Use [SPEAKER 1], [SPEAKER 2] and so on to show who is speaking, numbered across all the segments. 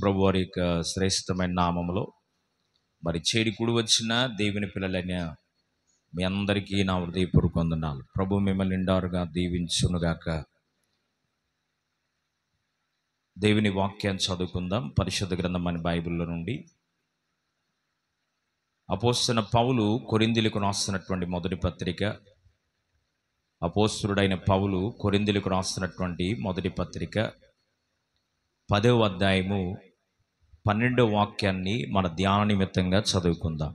[SPEAKER 1] ప్రభు వారి యొక్క శ్రేష్టమైన నామములో మరి చేడి కూడి వచ్చిన దేవుని పిల్లలైన మీ అందరికీ నా హృదయపూర్వక వందనాలు. ప్రభు మిమ్మల్ని నిండారుగా దీవించునుగాక. దేవుని వాక్యాన్ని చదువుకుందాం. పరిశుద్ధ గ్రంథం అని బైబిల్లో నుండి అపోస్తలుడైన పౌలు కొరింథీయులకు రాస్తున్నటువంటి మొదటి పత్రిక, అపోస్తలుడైన పౌలు కొరింథీయులకు రాస్తున్నటువంటి మొదటి పత్రిక 10వ అధ్యాయము 12వ వాక్యాన్ని మన ధ్యాన నిమిత్తంగా చదువుకుందాం.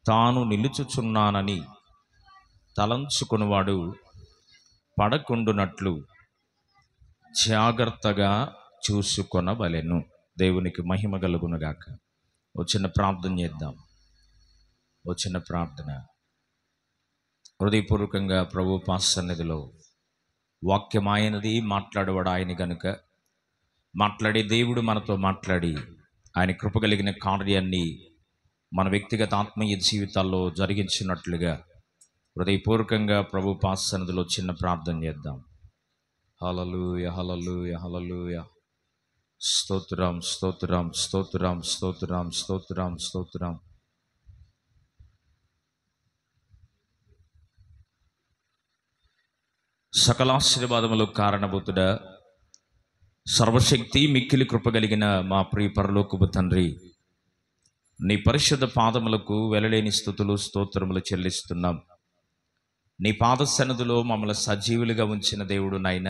[SPEAKER 1] తాను నిలుచుచున్నానని తలంచుకునివాడు పడకుండునట్లు జాగ్రత్తగా చూసుకొనవలెను. దేవునికి మహిమ కలుగునుగాక. ఓ చిన్న ప్రార్థన చేద్దాం. ఓ చిన్న ప్రార్థన. హృదయపూర్వకంగా ప్రభు పాద సన్నిధిలో వాక్యం ఆయనది, మాట్లాడేవాడు ఆయన కనుక మాట్లాడే దేవుడు మనతో మాట్లాడి ఆయన కృప కలిగిన కార్యాన్ని మన వ్యక్తిగత ఆత్మీయ జీవితాల్లో జరిగించినట్లుగా హృదయపూర్వకంగా ప్రభు పాద సన్నిధిలో చిన్న ప్రార్థన చేద్దాం. హల్లెలూయా, హల్లెలూయా, హల్లెలూయా. స్తోత్రం, స్తోత్రం, స్తోత్రం, స్తోత్రం, స్తోత్రం, స్తోత్రం. సకల ఆశీర్వాదములు కారణభూతుడా, సర్వశక్తి మిక్కిలి కృప కలిగిన మా ప్రియ పరలోకపు తండ్రి, నీ పరిశుద్ధ పాదములకు వెలలేని స్తుతులు స్తోత్రములు చెల్లిస్తున్నాం. నీ పాద సన్నిధిలో మమ్మల్ని సజీవులుగా ఉంచిన దేవుడు నాయన,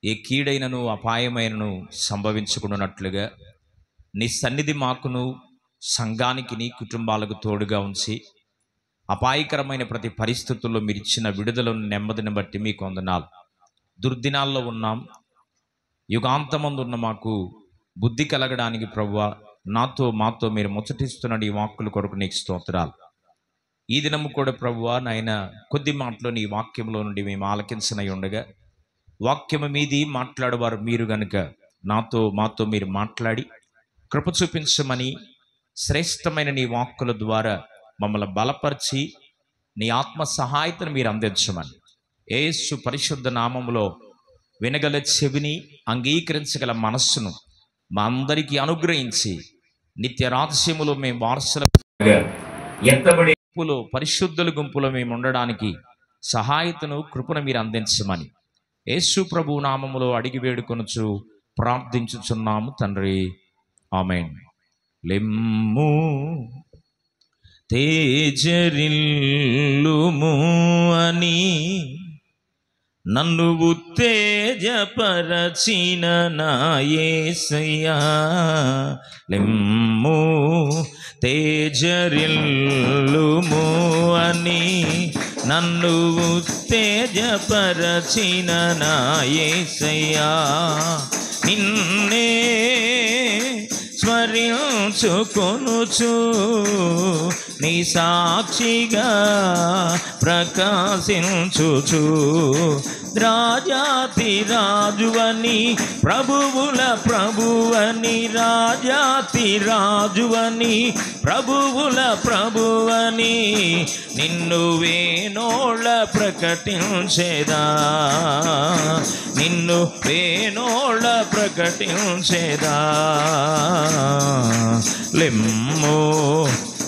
[SPEAKER 1] ఏ కీడైనను అపాయమైనను సంభవించుకున్నట్లుగా నీ సన్నిధి మాకును సంఘానికి నీ కుటుంబాలకు తోడుగా ఉంచి అపాయకరమైన ప్రతి పరిస్థితుల్లో మీరు ఇచ్చిన విడుదలను నెమ్మదిని బట్టి మీకు వందనాలు. దుర్దినాల్లో ఉన్నాం. యుగాంతమందు ఉన్న మాకు బుద్ధి కలగడానికి ప్రభువా మాతో మీరు ముచ్చటిస్తున్న ఈ వాక్కుల కొరకు నీకు స్తోత్రాలు. ఈ దినము కూడా ప్రభువా నాయన కొద్ది మాటలో నీ వాక్యంలో నుండి మేము ఆలకించనై ఉండగా వాక్యము మీది మాట్లాడేవారు మీరు గనుక మాతో మీరు మాట్లాడి కృప చూపించమని, శ్రేష్టమైన నీ వాక్కుల ద్వారా మమ్మల్ని బలపరిచి నీ ఆత్మ సహాయతను మీరు అందించమని యేసు పరిశుద్ధ నామములో వినగల చెవిని, అంగీకరించగల మనస్సును మా అందరికీ అనుగ్రహించి నిత్య రహస్యములో మేము వారసులుగా ఎత్తబడే గుంపులో, పరిశుద్ధుల గుంపులో మేము ఉండడానికి సహాయతను, కృపను మీరు అందించమని యేసు ప్రభు నామములో అడిగి వేడుకొనుచు ప్రార్థించుచున్నాము తండ్రి. ఆమేన్. లెమ్ము తేజరిల్లుము అని నన్ను ఉత్తేజపరచిన నా యేసయ్యా, లెమ్ము తేజరిల్లుము అని నన్ను ఉత్తేజపరచిన నా యేసయ్యా, నిన్నే స్మరించుకొనుచు నీ సాక్షిగా ప్రకాశించుచు రాజాతి రాజువని, ప్రభువుల ప్రభువని, రాజాతి రాజువని, ప్రభువుల ప్రభువని నిన్ను వేనోళ్ళ ప్రకటించేదా, నిన్ను వేనోళ్ళ ప్రకటించేదా. లెమ్ము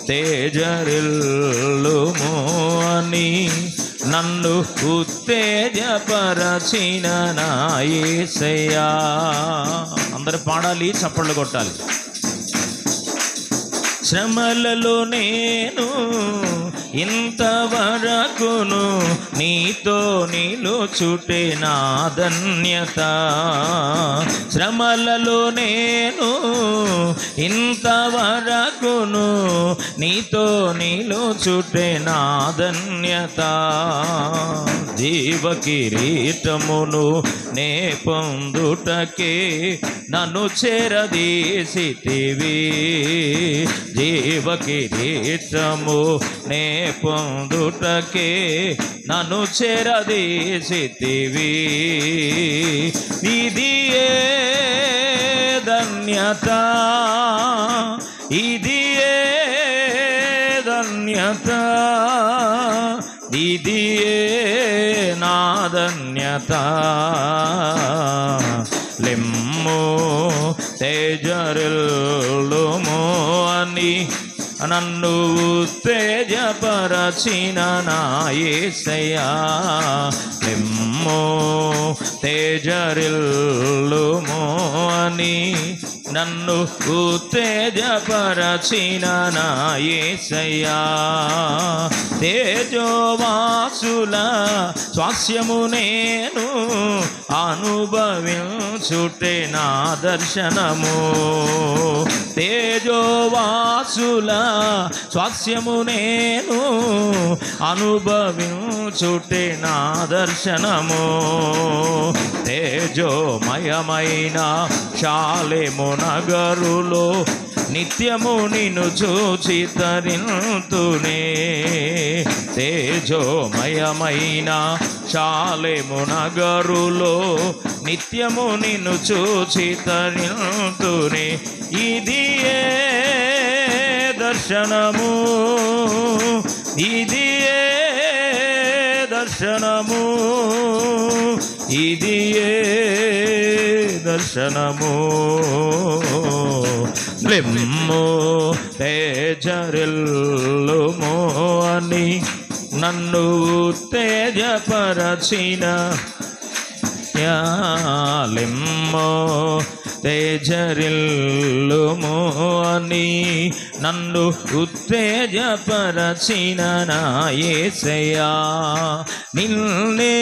[SPEAKER 1] తేజరిల్లుము అని నన్ను ఉత్తేజపరచిన నా యేసయ్యా. అందరూ పాడాలి, చప్పట్లు కొట్టాలి. శ్రమలలో నేను ఇంతవరకును నీతో నిలుచుటే నా ధన్యత, శ్రమలలో నేను ఇంతవరకును నీతో నిలుచుటే నా ధన్యత. జీవ కిరీటమును నే పొందుటకే నన్ను చేరదీసితివి, జీవ కిరీటము నే పొందుటకే నన్ను చేరదీసితివి. ఇది ఏ ధన్యత, ఇది ఏ ధన్యత, ఇది ఏ నా ధన్యత. లెమ్ము తేజరిల్లుము అని నన్ను ఉత్తేజపరచిన నా యేసయ్యా. లెమ్మో తేజరిల్లుము అని నన్ను ఉత్తేజపరచిన నా యేసయ్యా. తేజోవాసుల స్వాస్యము నేను అనుభవించుటే నా దర్శనము. తేజోవాసుల స్వాస్యము నేను అనుభవించుటే నా దర్శనము. తేజోమయమైన షాలెము నగరులో నిత్యము నిన్ను చూచి తరింతునే. తేజోమయమైన షాలెము నగరులో నిత్యము నిన్ను చూచి తరింతునే. ఇది ఏ దర్శనము, ఇది ఏ దర్శనము, ఇది ఏ దర్శనము. లెమ్మో తేజరిల్లుము అని నన్ను ఉత్తేజపరచిన లెమ్మో తేజరిల్లుము అని నన్ను ఉత్తేజపరచిన నా యేసయ్యా. నిన్నే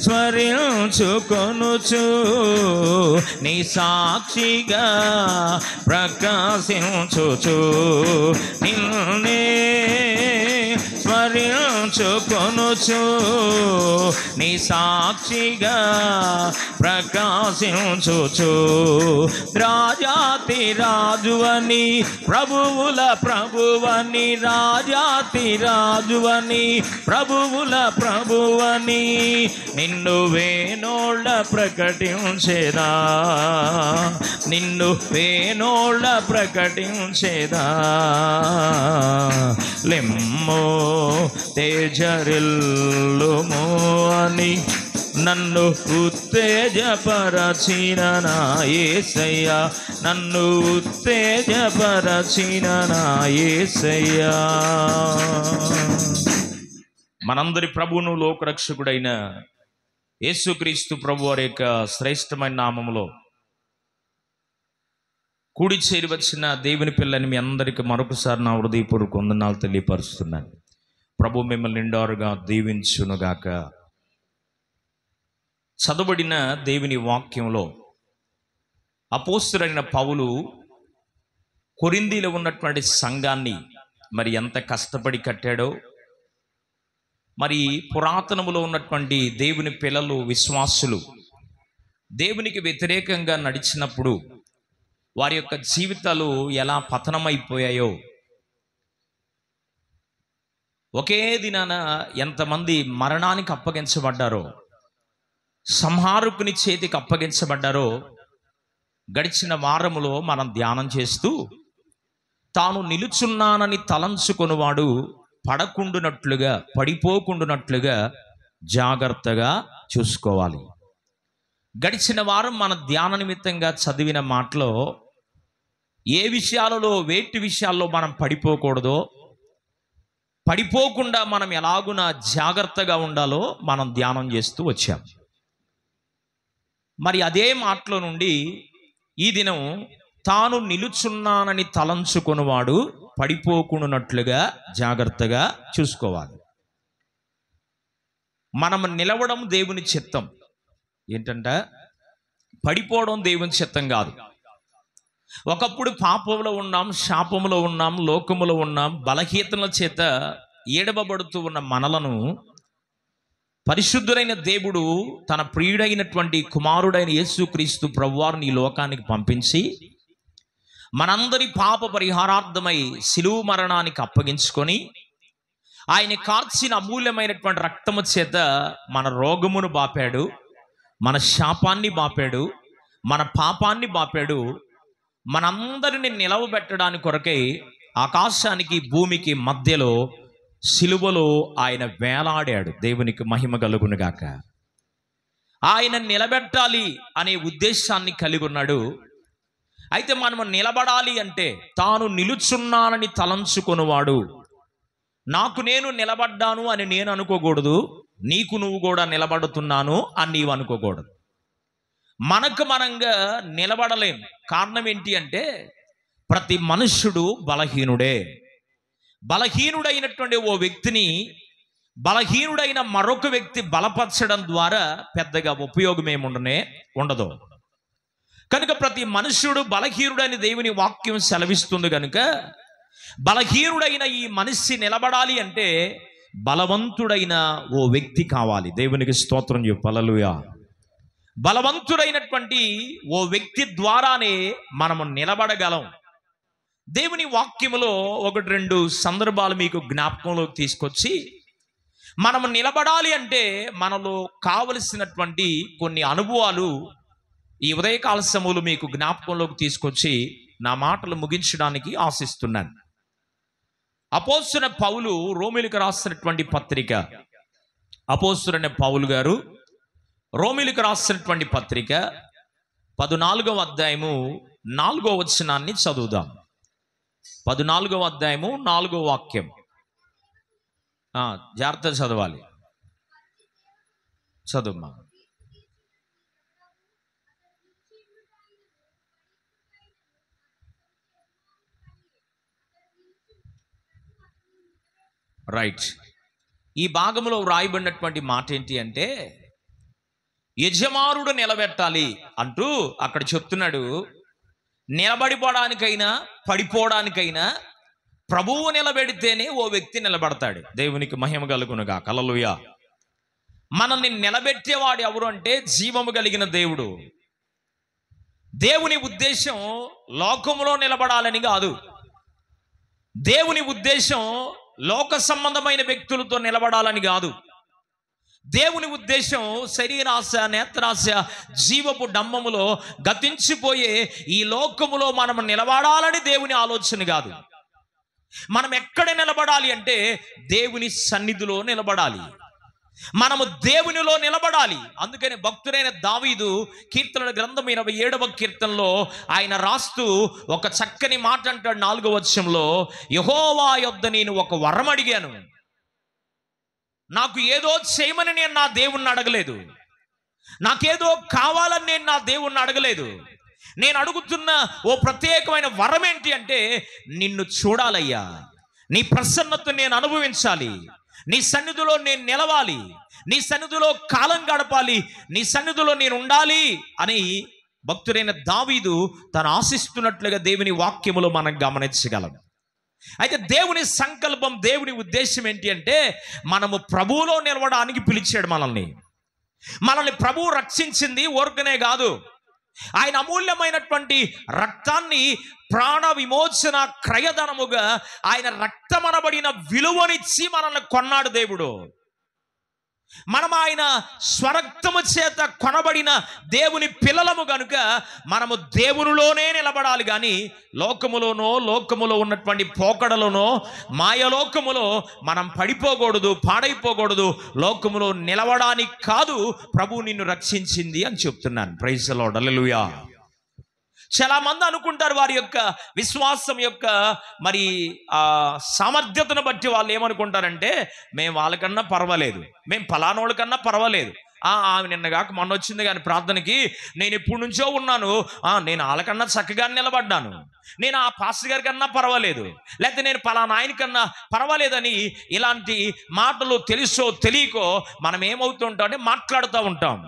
[SPEAKER 1] స్మరించుకొనుచు నీ సాక్షిగా ప్రకాశించుచు. నిన్నే స్మరించుకొనుచు నీ సాక్షిగా ప్రకాశించుచు. రాజాతి రాజువని ప్రభువుల ప్రభువని, రాజాతి రాజువని ప్రభువుల ప్రభువని నిన్ను వేనోళ్ళ ప్రకటించేదా, నిన్ను వేనోళ్ళ ప్రకటించేదా. లెమ్మో తేజరిల్లుము అని నన్ను ఉత్తేజపరచిన నా యేసయ్యా. నన్ను ఉత్తేజపరచిన నా యేసయ్యా. మనందరి ప్రభువును లోకరక్షకుడైన యేసుక్రీస్తు ప్రభు వారి యొక్క శ్రేష్టమైన నామములో కూడి చేరి వచ్చిన దేవుని పిల్లని మీ అందరికీ మరొకసారి నా హృదయపూర్వక వందనాలు తెలియపరుస్తున్నాను. ప్రభు మిమ్మల్ని నిండారుగా దీవించునుగాక. చదవబడిన దేవుని వాక్యంలో అపోస్తలుడైన పౌలు కొరింథీలో ఉన్నటువంటి సంఘాన్ని మరి ఎంత కష్టపడి కట్టాడో, మరి పురాతనములో ఉన్నటువంటి దేవుని పిల్లలు విశ్వాసులు దేవునికి వ్యతిరేకంగా నడిచినప్పుడు వారి యొక్క జీవితాలు ఎలా పతనమైపోయాయో, ఒకే దినాన ఎంతమంది మరణానికి అప్పగించబడ్డారో, సంహారకుని చేతికి అప్పగించబడ్డారో గడిచిన వారములో మనం ధ్యానం చేస్తూ, తాను నిలుచున్నానని తలంచుకొనువాడు పడకుండునట్లుగా పడిపోకుండునట్లుగా జాగ్రత్తగా చూసుకోవాలి. గడిచిన వారం మన ధ్యాన నిమిత్తంగా చదివిన మాటలో ఏ విషయాలలో వేటి విషయాల్లో మనం పడిపోకూడదో, పడిపోకుండా మనం ఎలాగున జాగ్రత్తగా ఉండాలో మనం ధ్యానం చేస్తూ వచ్చాం. మరి అదే మాటలో నుండి ఈ దినం తాను నిలుచున్నానని తలంచుకొనువాడు పడిపోకుండానట్లుగా జాగ్రత్తగా చూసుకోవాలి. మనం నిలవడం దేవుని చిత్తం. ఏంటంటే పడిపోవడం దేవుని చిత్తం కాదు. ఒకప్పుడు పాపంలో ఉన్నాం, శాపంలో ఉన్నాం, లోకములో ఉన్నాం, బలహీనతల చేత ఏడవబడుతూ ఉన్న మనలను పరిశుద్ధుడైన దేవుడు తన ప్రియుడైనటువంటి కుమారుడైన యేసుక్రీస్తు ప్రభువారిని ఈ లోకానికి పంపించి మనందరి పాప పరిహారార్థమై శిలువ మరణానికి అప్పగించుకొని ఆయన కార్చిన అమూల్యమైనటువంటి రక్తము చేత మన రోగమును బాపాడు, మన శాపాన్ని బాపాడు, మన పాపాన్ని బాపాడు. మనందరిని నిలవబెట్టడానికి కొరకై ఆకాశానికి భూమికి మధ్యలో శిలువలో ఆయన వేలాడాడు. దేవునికి మహిమ కలుగునుగాక. ఆయన నిలబెట్టాలి అనే ఉద్దేశాన్ని కలిగి ఉన్నాడు. అయితే మనము నిలబడాలి అంటే తాను నిలుచున్నానని తలంచుకొనువాడు. నాకు నేను నిలబడ్డాను అని నేను అనుకోకూడదు, నీకు నువ్వు కూడా నిలబడుతున్నాను అని నీవు అనుకోకూడదు. మనకు మనంగా నిలబడలేం. కారణం ఏంటి అంటే ప్రతి మనుష్యుడు బలహీనుడే. బలహీనుడైనటువంటి ఓ వ్యక్తిని బలహీనుడైన మరొక వ్యక్తి బలపరచడం ద్వారా పెద్దగా ఉపయోగం ఉండదు. కనుక ప్రతి మనుష్యుడు బలహీనుడని దేవుని వాక్యం సెలవిస్తుంది. కనుక బలహీనుడైన ఈ మనిషి నిలబడాలి అంటే బలవంతుడైన ఓ వ్యక్తి కావాలి. దేవునికి స్తోత్రం చెప్పు. హల్లెలూయా. బలవంతుడైనటువంటి ఓ వ్యక్తి ద్వారానే మనము నిలబడగలం. దేవుని వాక్యములో 1-2 సందర్భాలు మీకు జ్ఞాపకంలోకి తీసుకొచ్చి, మనము నిలబడాలి అంటే మనలో కావలసినటువంటి కొన్ని అనుభవాలు ఈ ఉదయకాల సమయంలో మీకు జ్ఞాపకంలోకి తీసుకొచ్చి నా మాటలు ముగించడానికి ఆశిస్తున్నాను. అపోస్తలుడైన పౌలు రోమీయులకు రాసినటువంటి పత్రిక, అపోస్తలుడైన పౌలు గారు రోమీయులకు రాసినటువంటి పత్రిక 14వ అధ్యాయము 4వ వచనాన్ని చదువుదాం. 14వ అధ్యాయము 4వ వాక్యం. జాగ్రత్త చదవాలి. చదువుమా. రైట్. ఈ భాగంలో వ్రాయబడినటువంటి మాట ఏంటి అంటే, యజమానుడు నిలబెట్టాలి అంటూ అక్కడ చెప్తున్నాడు. నిలబడిపోవడానికైనా పడిపోవడానికైనా ప్రభువు నిలబెడితేనే ఓ వ్యక్తి నిలబడతాడు. దేవునికి మహిమ కలుగునుగా. హల్లెలూయా. మనల్ని నిలబెట్టేవాడు ఎవరు అంటే జీవము కలిగిన దేవుడు. దేవుని ఉద్దేశం లోకములో నిలబడాలని కాదు. దేవుని ఉద్దేశం లోక సంబంధమైన వ్యక్తులతో నిలబడాలని కాదు. దేవుని ఉద్దేశం శరీరాశ, నేత్రాశ, జీవపు డంబములో గతించిపోయే ఈ లోకములో మనం నిలబడాలని దేవుని ఆలోచన కాదు. మనం ఎక్కడ నిలబడాలి అంటే దేవుని సన్నిధిలో నిలబడాలి. మనము దేవునిలో నిలబడాలి. అందుకని భక్తుడైన దావీదు కీర్తనల గ్రంథం 27వ కీర్తనలో ఆయన రాస్తూ ఒక చక్కని మాట అంటాడు. 4వ వచనంలో, యెహోవా యొద్ద నేను ఒక వరం అడిగాను, నాకు ఏదో చేయమని నేను నా దేవుణ్ణి అడగలేదు, నాకేదో కావాలని నేను నా దేవుణ్ణి అడగలేదు. నేను అడుగుతున్న ఓ ప్రత్యేకమైన వరం ఏంటి అంటే, నిన్ను చూడాలయ్యా, నీ ప్రసన్నత నేను అనుభవించాలి, నీ సన్నిధిలో నేను నిలవాలి, నీ సన్నిధిలో కాలం గడపాలి, నీ సన్నిధిలో నేను ఉండాలి అని భక్తుడైన దావీదు తను ఆశిస్తున్నట్లుగా దేవుని వాక్యములో మనం గమనించగలం. అయితే దేవుని సంకల్పం, దేవుని ఉద్దేశం ఏంటి అంటే మనము ప్రభువులో నిలవడానికి పిలిచాడు. మనల్ని ప్రభువు రక్షించింది ఊరకనే కాదు. ఆయన అమూల్యమైనటువంటి రక్తాన్ని ప్రాణ విమోచన క్రయధనముగా ఆయన రక్తమనబడిన విలువనిచ్చి మనల్ని కొన్నాడు దేవుడు. మనం ఆయన స్వరక్తము చేత కొనబడిన దేవుని పిల్లలము కనుక మనము దేవునిలోనే నిలబడాలి. కానీ లోకములో ఉన్నటువంటి పోకడలోనో మాయలోకములో మనం పడిపోకూడదు, పాడైపోకూడదు. లోకములో నిలవడానికి కాదు ప్రభువు నిన్ను రక్షించింది అని చెప్తున్నాను. Praise the lord. హల్లెలూయా. చాలా మంది అనుకుంటారు వారి యొక్క విశ్వాసం యొక్క మరి సామర్థ్యతను బట్టి వాళ్ళు ఏమనుకుంటారంటే, మేము వాళ్ళకన్నా పర్వాలేదు, మేము ఫలానోళ్ళ కన్నా పర్వాలేదు, ఆమె నిన్నగాక మొన్న వచ్చింది కానీ ప్రార్థనకి, నేను ఎప్పటి నుంచో ఉన్నాను, నేను వాళ్ళకన్నా చక్కగా నిలబడ్డాను, నేను ఆ పాస్టర్ గారి కన్నా పర్వాలేదు, లేకపోతే నేను ఫలానా ఆయన కన్నా పర్వాలేదని ఇలాంటి మాటలు తెలుసో తెలియకో మనం ఏమవుతుంటాం అంటే మాట్లాడుతూ ఉంటాం.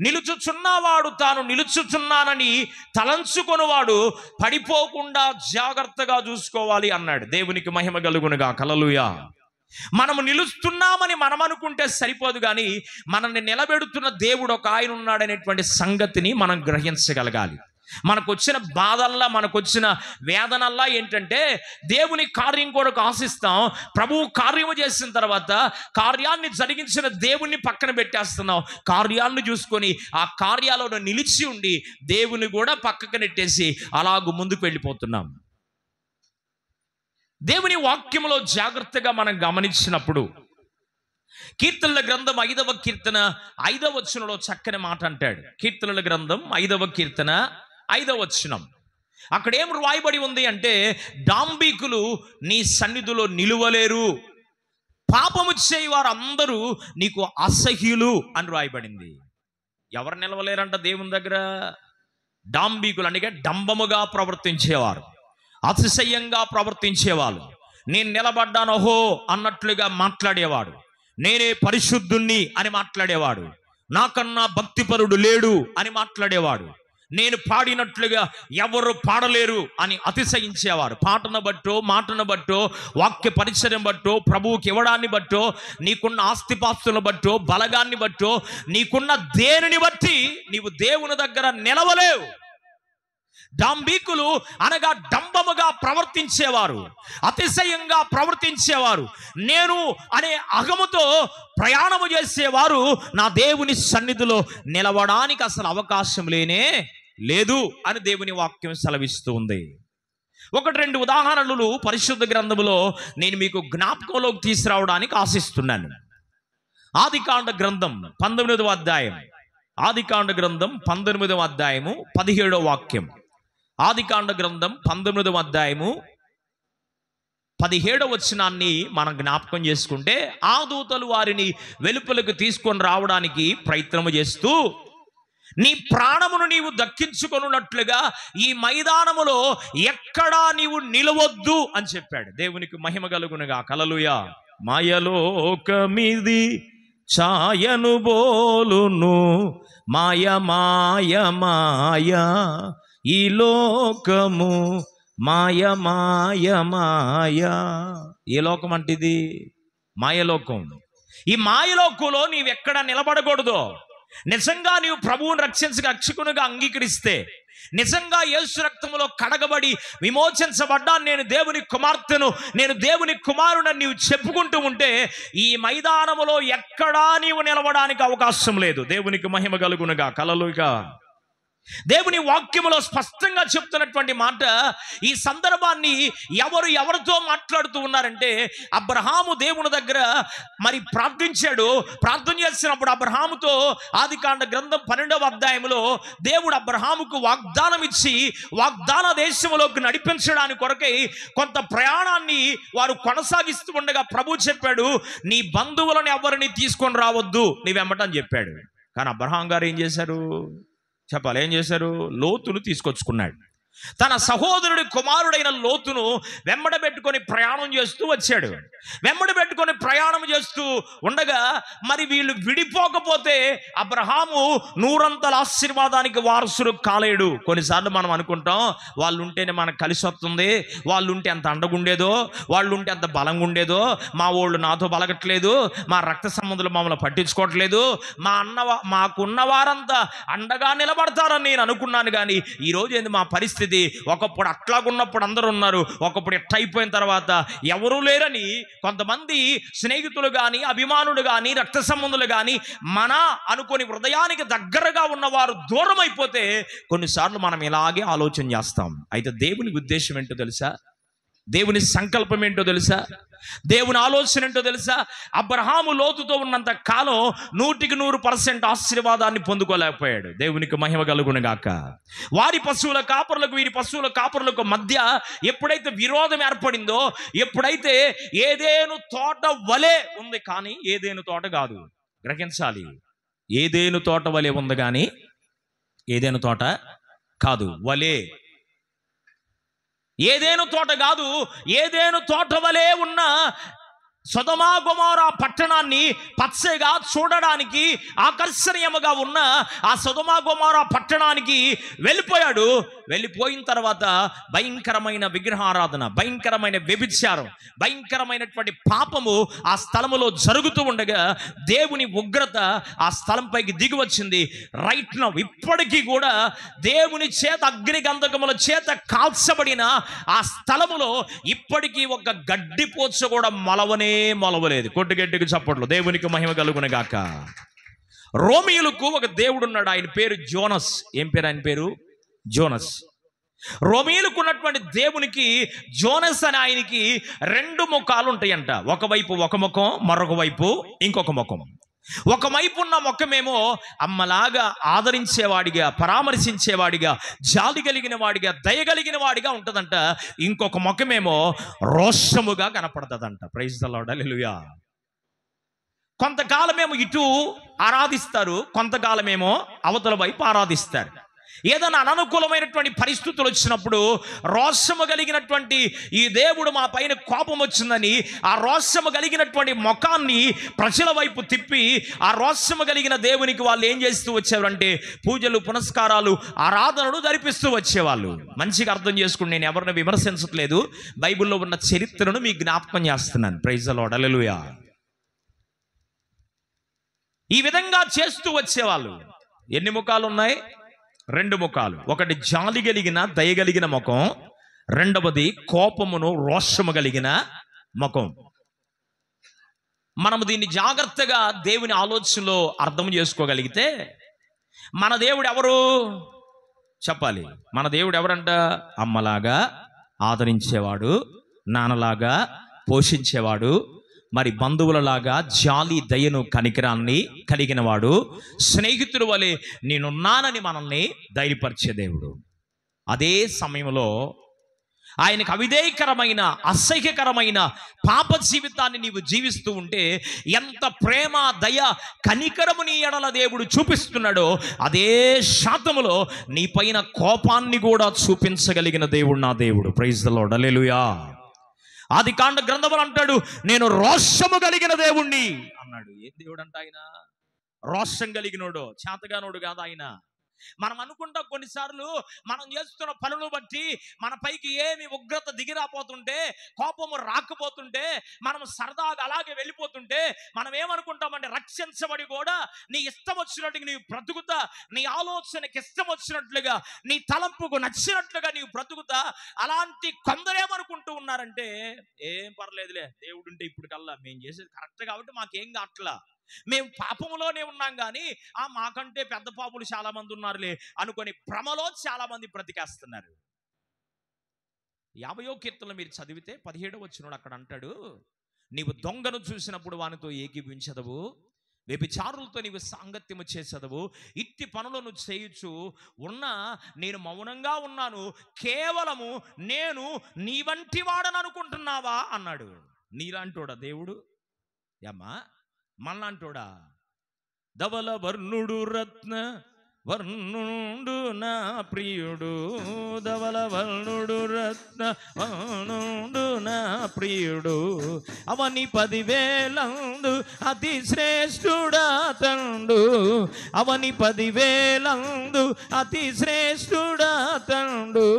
[SPEAKER 1] నిలుచుచున్నవాడు తాను నిలుచుచున్నానని తలంచుకొనువాడు పడిపోకుండా జాగ్రత్తగా చూసుకోవాలి అన్నాడు. దేవునికి మహిమ కలుగునుగా. హల్లెలూయా. మనము నిలుస్తున్నామని మనం అనుకుంటే సరిపోదు, కానీ మనల్ని నిలబెడుతున్న దేవుడు ఒక ఆయన ఉన్నాడనేటువంటి సంగతిని మనం గ్రహించగలగాలి. మనకు వచ్చిన బాధల్లా, మనకు వచ్చిన వేదనల్లా ఏంటంటే దేవుని కార్యం కొరకు ఆశిస్తాం. ప్రభువు కార్యము చేసిన తర్వాత కార్యాన్ని జరిగించిన దేవుణ్ణి పక్కన పెట్టేస్తున్నాం. కార్యాలను చూసుకొని ఆ కార్యాలను నిలిచి ఉండి దేవుని కూడా పక్కకు నెట్టేసి అలాగూ ముందుకు వెళ్ళిపోతున్నాం. దేవుని వాక్యములో జాగ్రత్తగా మనం గమనించినప్పుడు కీర్తనల గ్రంథం 5వ కీర్తన 5వ వచనంలో చక్కని మాట అంటాడు. కీర్తనల గ్రంథం 5వ కీర్తన 5వ వచనం, అక్కడ ఏం రాయబడి ఉంది అంటే, డాంబికులు నీ సన్నిధిలో నిలువలేరు, పాపము చేయవారు అందరూ నీకు అసహ్యులు అని రాయబడింది. ఎవరు నిలవలేరంట దేవుని దగ్గర? డాంబికులు అనగా డంబముగా ప్రవర్తించేవారు, అతిశయంగా ప్రవర్తించేవాళ్ళు. నేను నిలబడ్డానోహో అన్నట్లుగా మాట్లాడేవాడు, నేనే పరిశుద్ధుణ్ణి అని మాట్లాడేవాడు, నాకన్నా భక్తిపరుడు లేడు అని మాట్లాడేవాడు, నేను పాడినట్లుగా ఎవరు పాడలేరు అని అతిశయించేవారు. పాటను బట్టో, మాటను బట్టో, వాక్య పరిచయం బట్టో, ప్రభువుకి ఇవ్వడాన్ని బట్టో, నీకున్న ఆస్తిపాస్తులను బట్టో, బలగాన్ని బట్టో, నీకున్న దేనిని బట్టి నీవు దేవుని దగ్గర నిలవలేవు. డాంబికులు అనగా డంబముగా ప్రవర్తించేవారు, అతిశయంగా ప్రవర్తించేవారు, నేను అనే అహముతో ప్రయాణము చేసేవారు నా దేవుని సన్నిధిలో నిలవడానికి అసలు అవకాశం లేనే లేదు అని దేవుని వాక్యం సెలవిస్తూ ఉంది. 1-2 ఉదాహరణలు పరిశుద్ధ గ్రంథములో నేను మీకు జ్ఞాపకంలోకి తీసుకురావడానికి ఆశిస్తున్నాను. ఆదికాండ గ్రంథం 19వ అధ్యాయం, ఆదికాండ గ్రంథం 19వ అధ్యాయము 17వ వాక్యం. ఆదికాండ గ్రంథం 19వ అధ్యాయము 17వ వచనాన్ని మనం జ్ఞాపకం చేసుకుంటే, ఆ దూతలు వారిని వెలుపలకు తీసుకొని రావడానికి ప్రయత్నము చేస్తూ, నీ ప్రాణమును నీవు దక్కించుకొనున్నట్లుగా ఈ మైదానములో ఎక్కడా నీవు నిలవద్దు అని చెప్పాడు. దేవునికి మహిమ కలుగునుగా. హల్లెలూయా. మాయలోకమిది ఛాయను బోలును, మాయ మాయ మాయ ఈ లోకము, మాయ మాయ మాయ. ఏ లోకం అంటే ఇది? మాయలోకం. ఈ మాయలోకంలో నీవెక్కడ నిలబడకూడదు. నిజంగా నీవు ప్రభువుని రక్షకునిగా అంగీకరిస్తే, నిజంగా యేసు రక్తములో కడగబడి విమోచించబడ్డాను, నేను దేవుని కుమార్తెను, నేను దేవుని కుమారుడని నీవు చెప్పుకుంటూ ఉంటే ఈ మైదానములో ఎక్కడా నీవు నిలవడానికి అవకాశం లేదు. దేవునికి మహిమ కలుగునుగా. హల్లెలూయా. దేవుని వాక్యములో స్పష్టంగా చెప్తున్నటువంటి మాట, ఈ సందర్భాన్ని ఎవరితో మాట్లాడుతూ ఉన్నారంటే, అబ్రహాము దేవుని దగ్గర మరి ప్రార్థించాడు. ప్రార్థన చేసినప్పుడు అబ్రహాముతో ఆదికాండ గ్రంథం 12వ అధ్యాయంలో దేవుడు అబ్రహాముకు వాగ్దానం ఇచ్చి, వాగ్దాన దేశంలోకి నడిపించడానికి కొరకై కొంత ప్రయాణాన్ని వారు కొనసాగిస్తూ ఉండగా ప్రభు చెప్పాడు, నీ బంధువులను ఎవరిని తీసుకొని రావద్దు, నీవెమ్మటని చెప్పాడు. కానీ అబ్రహాం గారు ఏం చేశారు చెప్పాలి? ఏం చేశారు? లోతును తీసుకొచ్చుకున్నాడు. తన సహోదరుడి కుమారుడైన లోతును వెంబడబెట్టుకొని ప్రయాణం చేస్తూ వచ్చాడు. వెంబడబెట్టుకొని ప్రయాణం చేస్తూ ఉండగా మరి వీళ్ళు విడిపోకపోతే అబ్రహాము 100 ఆశీర్వాదానికి వారసుడు కాలేడు. కొన్నిసార్లు మనం అనుకుంటాం, వాళ్ళు ఉంటేనే మనకు కలిసి వస్తుంది, వాళ్ళు ఉంటే ఎంత అండగుండేదో, వాళ్ళు ఉంటే ఎంత బలంగా ఉండేదో, మా వాళ్ళు నాతో బలగట్లేదు, మా రక్త సంబంధులు మమ్మల్ని పట్టించుకోవట్లేదు, మాకున్న వారంతా అండగా నిలబడతారని నేను అనుకున్నాను. కానీ ఈరోజు ఏంది మా పరిస్థితి? ఒకప్పుడు అట్లాగున్నప్పుడు అందరూ ఉన్నారు, ఒకప్పుడు ఎట్లా అయిపోయిన తర్వాత ఎవరూ లేరని కొంతమంది స్నేహితులు కానీ, అభిమానులు కానీ, రక్త సంబంధులు కానీ, మన అనుకొని హృదయానికి దగ్గరగా ఉన్నవారు దూరం అయిపోతే కొన్నిసార్లు మనం ఇలాగే ఆలోచన చేస్తాం. అయితే దేవుని ఉద్దేశం ఏంటో తెలుసా? దేవుని సంకల్పం ఏంటో తెలుసా? దేవుని ఆలోచన ఏంటో తెలుసా? అబ్రహాము లోతుతో ఉన్నంత కాలం 100% ఆశీర్వాదాన్ని పొందుకోలేకపోయాడు. దేవునికి మహిమ కలుగును గాక. వారి పశువుల కాపరులకు వీరి పశువుల కాపరులకు మధ్య ఎప్పుడైతే విరోధం ఏర్పడిందో, ఎప్పుడైతే ఏదేను తోట వలె ఉంది కానీ ఏదేను తోట కాదు. గ్రహించాలి, ఏదేను తోట వలె ఉంది కానీ ఏదేను తోట కాదు. వలే ఏదేను తోట కాదు, ఏదేను తోట వలె ఉన్న సొదొమ గొమొర్రా పట్టణాన్ని పచ్చగా చూడడానికి ఆకర్షణీయముగా ఉన్న ఆ సొదొమ గొమొర్రా పట్టణానికి వెళ్ళిపోయాడు. వెళ్ళిపోయిన తర్వాత భయంకరమైన విగ్రహారాధన, భయంకరమైన వ్యభిచారం, భయంకరమైనటువంటి పాపము ఆ స్థలములో జరుగుతూ ఉండగా దేవుని ఉగ్రత ఆ స్థలంపైకి దిగి వచ్చింది. రైట్ నౌ ఇప్పటికీ కూడా దేవుని చేత అగ్ని గంధకముల చేత కాల్చబడిన ఆ స్థలములో ఇప్పటికీ ఒక గడ్డిపోచ కూడా మొలవలేదు. కొట్టుగడ్డికి చప్పట్లు. దేవునికి మహిమ కలుగును గాక. రోమియులకు ఒక దేవుడు ఉన్నాడు, ఆయన పేరు జోనస్. ఏం పేరు ఆయన పేరు? జోనస్. రోమీయులకు ఉన్నటువంటి దేవునికి, జోనస్ అనే ఆయనకి 2 ముఖాలు ఉంటాయంట. ఒకవైపు ఒక ముఖం, మరొక వైపు ఇంకొక ముఖం. ఒకవైపు ఉన్న ముఖమేమో అమ్మలాగా ఆదరించేవాడిగా, పరామర్శించేవాడిగా, జాలి కలిగిన వాడిగా, దయగలిగిన వాడిగా ఉంటుందంట. ఇంకొక ముఖమేమో రోషముగా కనపడుతుందంట. ప్రైజ్ ది లార్డ్, హల్లెలూయా. కొంతకాలమేమో ఇటు ఆరాధిస్తారు, కొంతకాలమేమో అవతల వైపు ఆరాధిస్తారు. ఏదైనా అననుకూలమైనటువంటి పరిస్థితులు వచ్చినప్పుడు రోషము కలిగినటువంటి ఈ దేవుడు మా పైన కోపం వచ్చిందని ఆ రోషము కలిగినటువంటి ముఖాన్ని ప్రజల వైపు తిప్పి ఆ రోషము కలిగిన దేవునికి వాళ్ళు ఏం చేస్తూ వచ్చేవారంటే పూజలు, పునస్కారాలు, ఆరాధనలు జరిపిస్తూ వచ్చేవాళ్ళు. మంచిగా అర్థం చేసుకుని నేను ఎవరిని విమర్శించట్లేదు, బైబిల్లో ఉన్న చరిత్రను మీకు జ్ఞాపకం చేస్తున్నాను. ప్రైజ్ ది లార్డ్, హల్లెలూయా. ఈ విధంగా చేస్తూ వచ్చేవాళ్ళు. ఎన్ని ముఖాలు ఉన్నాయి? 2 ముఖాలు. ఒకటి జాలి కలిగిన, దయగలిగిన ముఖం, రెండవది కోపమును, రోషము కలిగిన ముఖం. మనము దీన్ని జాగ్రత్తగా దేవుని ఆలోచనలో అర్థం చేసుకోగలిగితే మన దేవుడు ఎవరు చెప్పాలి? మన దేవుడు ఎవరంట? అమ్మలాగా ఆదరించేవాడు, నాన్నలాగా పోషించేవాడు, మరి బంధువులలాగా జాలి, దయను, కనికరాన్ని కలిగిన వాడు, స్నేహితుడు వలె నేనున్నానని మనల్ని ధైర్యపరిచే దేవుడు. అదే సమయంలో ఆయనకు అవిధేయకరమైన, అసహ్యకరమైన పాప జీవితాన్ని నీవు జీవిస్తూ ఉంటే ఎంత ప్రేమ, దయ, కనికరము నీ ఎడల దేవుడు చూపిస్తున్నాడో అదే శాతములో నీ పైన కోపాన్ని కూడా చూపించగలిగిన దేవుడు నా దేవుడు. ప్రైజ్ ది లార్డ్, హల్లెలూయా. ఆదికాండ గ్రంథములు అంటాడు, నేను రోషము కలిగిన దేవుణ్ణి అన్నాడు. ఏ దేవుడు అంట ఆయన? రోషం కలిగినోడు, చేతగానోడు కాదు ఆయన. మనం అనుకుంటాం కొన్నిసార్లు మనం చేస్తున్న పనులు బట్టి మన పైకి ఏమి ఉగ్రత దిగిరాపోతుంటే, కోపము రాకపోతుంటే, మనం సరదాగా అలాగే వెళ్ళిపోతుంటే మనం ఏమనుకుంటామంటే రక్షించబడి కూడా నీ ఇష్టం వచ్చినట్టుగా నీవు బ్రతుకుతా, నీ ఆలోచనకి ఇష్టం వచ్చినట్లుగా, నీ తలంపుకు నచ్చినట్లుగా నీవు బ్రతుకుతా. అలాంటి కొందరేమనుకుంటూ ఉన్నారంటే ఏం పర్లేదులే, దేవుడుంటే ఇప్పుడు కల్లా మేము చేసేది కరెక్ట్ కాబట్టి మాకేం కావట్లా, మేము పాపములోనే ఉన్నాం కానీ మాకంటే పెద్ద పాపులు చాలా మంది ఉన్నారులే అనుకొని భ్రమలో చాలా మంది బ్రతికేస్తున్నారు. 50వ కీర్తనలో మీరు చదివితే 17వ వచనంలో అక్కడ అంటాడు, నీవు దొంగను చూసినప్పుడు వానితో ఏకీభవించదవు, వ్యభిచారులతో నీవు సాంగత్యము చేసేదవు, ఇట్టి పనులను చేయుచు ఉన్నా నేను మౌనంగా ఉన్నాను, కేవలము నేను నీ వంటి వాడని అనుకుంటున్నావా అన్నాడు. నీలాంటోడా దేవుడు? ఏమ్మా మళ్ళంటోడా? ధవల వర్ణుడు రత్న వర్ణుడు నా ప్రియుడు, ధవల వర్ణుడు రత్న వర్ణుడు నా ప్రియుడు, అవని 10,000 అతి శ్రేష్ఠుడా తండు, అవని 10,000 అతి శ్రేష్ఠుడా తండు,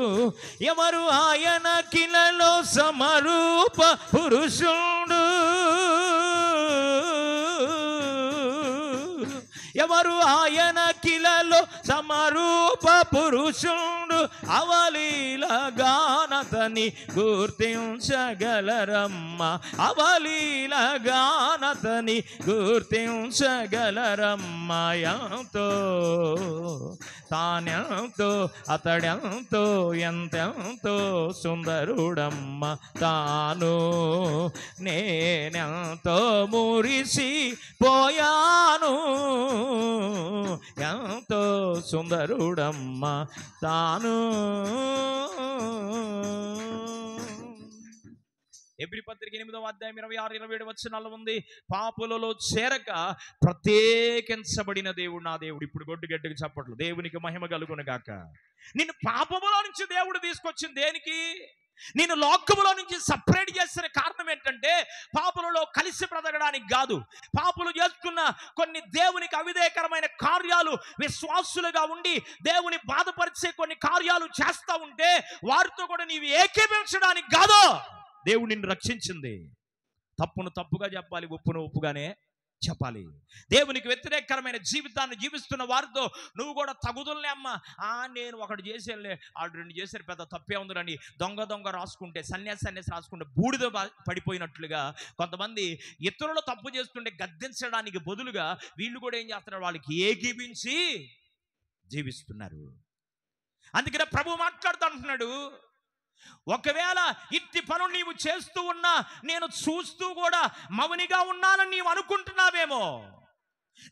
[SPEAKER 1] ఎవరు ఆయన కిలలో సమరూప పురుషుడు, ఎవరు ఆయన కిలలో సమరూప పురుషుడు, అవలీలగానతని గుర్తించగలరమ్మ, అవలీలగానతని గుర్తించగలరమ్మ. ఎంతో తానెంతో అతడెంతో ఎంతెంతో సుందరుడమ్మ తాను, నేనెంతో మురిసి పోయాను, ఎంతో సుందరుడమ్మ తాను. ఎబ్రీ పత్రిక 8వ అధ్యాయం 26-27 వచనాల్లో ఉంది, పాపులలో చేరక ప్రత్యేకించబడిన దేవుడు నా దేవుడు. ఇప్పుడు గట్టిగా చెప్పట్లు, దేవునికి మహిమ కలుగును గాక. నిన్ను పాపములో నుంచి దేవుడు తీసుకొచ్చింది దేనికి? నేను లోకములో నుంచి సపరేట్ చేసిన కారణం ఏంటంటే పాపులలో కలిసి బ్రతకడానికి కాదు. పాపులు చేస్తున్న కొన్ని దేవునికి అవిధేయకరమైన కార్యాలు, విశ్వాసులుగా ఉండి దేవుని బాధపరిచే కొన్ని కార్యాలు చేస్తూ ఉంటే వారితో కూడా నీవు ఏకీభవించడానికి కాదు దేవుడు నిన్ను రక్షించింది. తప్పును తప్పుగా చెప్పాలి, ఒప్పును ఒప్పుగానే చెప్పాలి. దేవునికి వ్యతిరేకరమైన జీవితాన్ని జీవిస్తున్న వారితో నువ్వు కూడా తగుదులనే అమ్మా, నేను ఒకటి చేసేలే, వాళ్ళు 2 చేశారు, పెద్ద తప్పే ఉందని దొంగ రాసుకుంటే, సన్యాసి రాసుకుంటే బూడిద పడిపోయినట్లుగా కొంతమంది ఇతరులు తప్పు చేస్తుంటే గద్దించడానికి బదులుగా వీళ్ళు కూడా ఏం చేస్తున్నారు, వాళ్ళకి ఏకీభించి జీవిస్తున్నారు. అందుకనే ప్రభు మాట్లాడుతూ అంటున్నాడు, ఒకవేళ ఇట్టి పనులు నీవు చేస్తూ ఉన్నా నేను చూస్తూ కూడా మౌనిగా ఉన్నానని నీవు అనుకుంటున్నావేమో,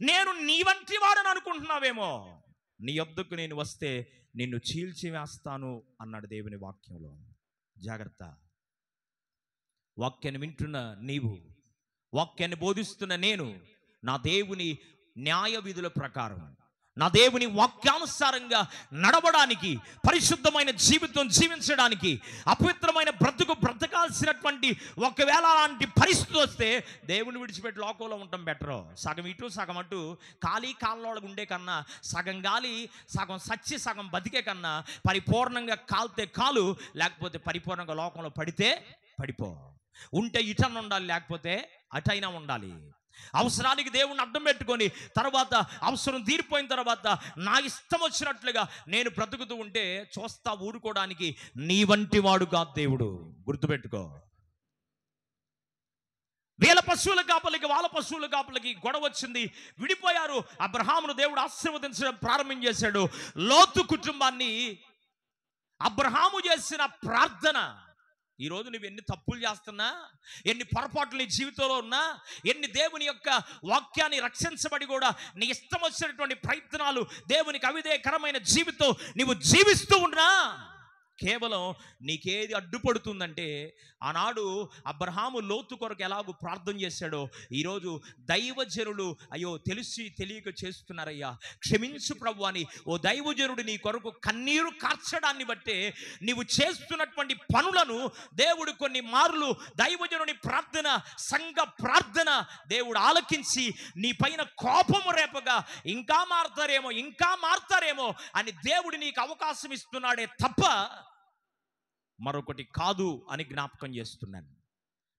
[SPEAKER 1] నేను నీ వంటి వాడని అనుకుంటున్నావేమో, నీ యొద్దకు నేను వస్తే నిన్ను చీల్చి వేస్తాను అన్నాడు దేవుని వాక్యంలో. జాగ్రత్త. వాక్యాన్ని వింటున్న నీవు, వాక్యాన్ని బోధిస్తున్న నేను, నా దేవుని న్యాయ విధుల ప్రకారం, నా దేవుని వాక్యానుసారంగా నడవడానికి, పరిశుద్ధమైన జీవితం జీవించడానికి, అపవిత్రమైన బ్రతకాల్సినటువంటి ఒకవేళ అలాంటి పరిస్థితి వస్తే దేవుని విడిచిపెట్టి లోకంలో ఉండటం బెటరు. సగం ఇటు సగం అటు ఖాళీ కాళ్ళలోకి ఉండే కన్నా, సగం గాలి సగం సచ్చి సగం బతికే కన్నా, పరిపూర్ణంగా కాలితే కాలు, లేకపోతే పరిపూర్ణంగా లోకంలో పడితే పడిపో. ఉంటే ఇటన్న ఉండాలి, లేకపోతే అటైనా ఉండాలి. అవసరానికి దేవుణ్ణి అడ్డం పెట్టుకొని తర్వాత అవసరం తీరిపోయిన తర్వాత నా ఇష్టం వచ్చినట్లుగా నేను బ్రతుకుతూ ఉంటే చూస్తా ఊరుకోవడానికి నీ వంటి వాడు కాదు దేవుడు. గుర్తుపెట్టుకో. వీళ్ళ పశువుల కాపలికి వాళ్ళ పశువుల కాపలికి గొడవ వచ్చింది, విడిపోయారు. అబ్రహామును దేవుడు ఆశీర్వదించడం ప్రారంభించేశాడు. లోతు కుటుంబాన్ని అబ్రహాము చేసిన ప్రార్థన, ఈరోజు నువ్వు ఎన్ని తప్పులు చేస్తున్నా, ఎన్ని పొరపాట్లు నీ జీవితంలో ఉన్నా, ఎన్ని దేవుని యొక్క వాక్యాన్ని రక్షించబడి కూడా నీ ఇష్టం వచ్చినటువంటి ప్రయత్నాలు, దేవునికి అవిధేయకరమైన జీవితం నీవు జీవిస్తూ ఉన్నా, కేవలం నీకేది అడ్డుపడుతుందంటే, ఆనాడు అబ్రహాము లోతు కొరకు ఎలాగూ ప్రార్థన చేశాడో, ఈరోజు దైవజనులు అయ్యో తెలిసి తెలియక చేస్తున్నారయ్యా, క్షమించు ప్రభు అని ఓ దైవజనుడు నీ కొరకు కన్నీరు కార్చడాన్ని బట్టే నీవు చేస్తున్నటువంటి పనులను దేవుడు కొన్ని మార్లు దైవజనుని ప్రార్థన, సంఘ ప్రార్థన దేవుడు ఆలకించి నీ పైన కోపము రేపగా ఇంకా మారతారేమో అని దేవుడు నీకు అవకాశం ఇస్తున్నాడే తప్ప మరొకటి కాదు అని జ్ఞాపకం చేస్తున్నాను.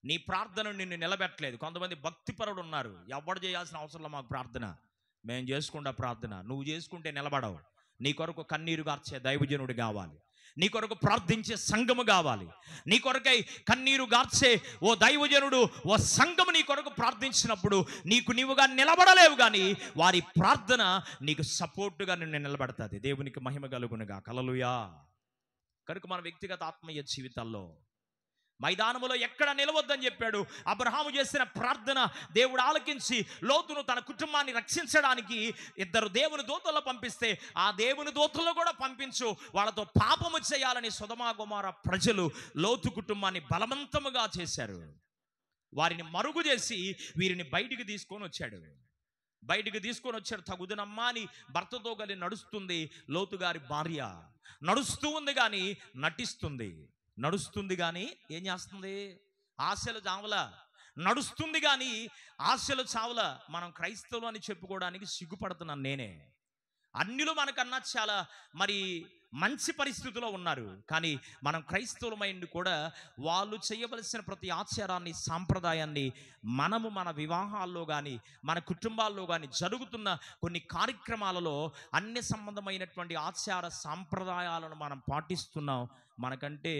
[SPEAKER 1] నీ ప్రార్థన నిన్ను నిలబెట్టలేదు. కొంతమంది భక్తిపరుడు ఉన్నారు, ఎవడు చేయాల్సిన అవసరం మాకు ప్రార్థన, మేము చేసుకుంటా ప్రార్థన. నువ్వు చేసుకుంటే నిలబడవు. నీ కొరకు కన్నీరు గార్చే దైవజనుడు కావాలి, నీ కొరకు ప్రార్థించే సంఘము కావాలి, నీ కొరకై కన్నీరు గార్చే ఓ దైవజనుడు, ఓ సంఘము నీ కొరకు ప్రార్థించినప్పుడు నీవుగా నిలబడలేవు, కానీ వారి ప్రార్థన నీకు సపోర్టుగా నిన్ను నిలబెడతాది. దేవునికి మహిమ కలుగునుగా. హల్లెలూయా. కనుక మన వ్యక్తిగత ఆత్మీయ జీవితాల్లో మైదానములో ఎక్కడ నిలవద్దని చెప్పాడు. అబ్రహాము చేసిన ప్రార్థన దేవుడు ఆలకించి లోతును తన కుటుంబాన్ని రక్షించడానికి 2 దేవుని దూతల్లో పంపిస్తే, ఆ దేవుని దూతల్లో కూడా పంపించు, వాళ్ళతో పాపము చేయాలని సొదొమ గొమొర్రా ప్రజలు లోతు కుటుంబాన్ని బలవంతముగా చేశారు. వారిని మరుగు చేసి వీరిని బయటికి తీసుకొని వచ్చాడు. తగుదనమ్మా అని భర్తతో కలిసి నడుస్తుంది లోతు గారి భార్య. నడుస్తూ ఉంది కానీ నడుస్తుంది కానీ ఏం చేస్తుంది? ఆశలు చావల. నడుస్తుంది కానీ ఆశలు చావల. మనం క్రైస్తవులు అని చెప్పుకోవడానికి సిగ్గుపడుతున్నాను నేనే. అన్యులు మనకన్నా చాలా మంచి పరిస్థితిలో ఉన్నారు, కానీ మనం క్రైస్తవులమైంది కూడా వాళ్ళు చేయవలసిన ప్రతి ఆచారాన్ని, సాంప్రదాయాన్ని మనము మన వివాహాల్లో కానీ మన కుటుంబాల్లో కానీ జరుగుతున్న కొన్ని కార్యక్రమాలలో అన్య సంబంధమైనటువంటి ఆచార సాంప్రదాయాలను మనం పాటిస్తున్నాం. మనకంటే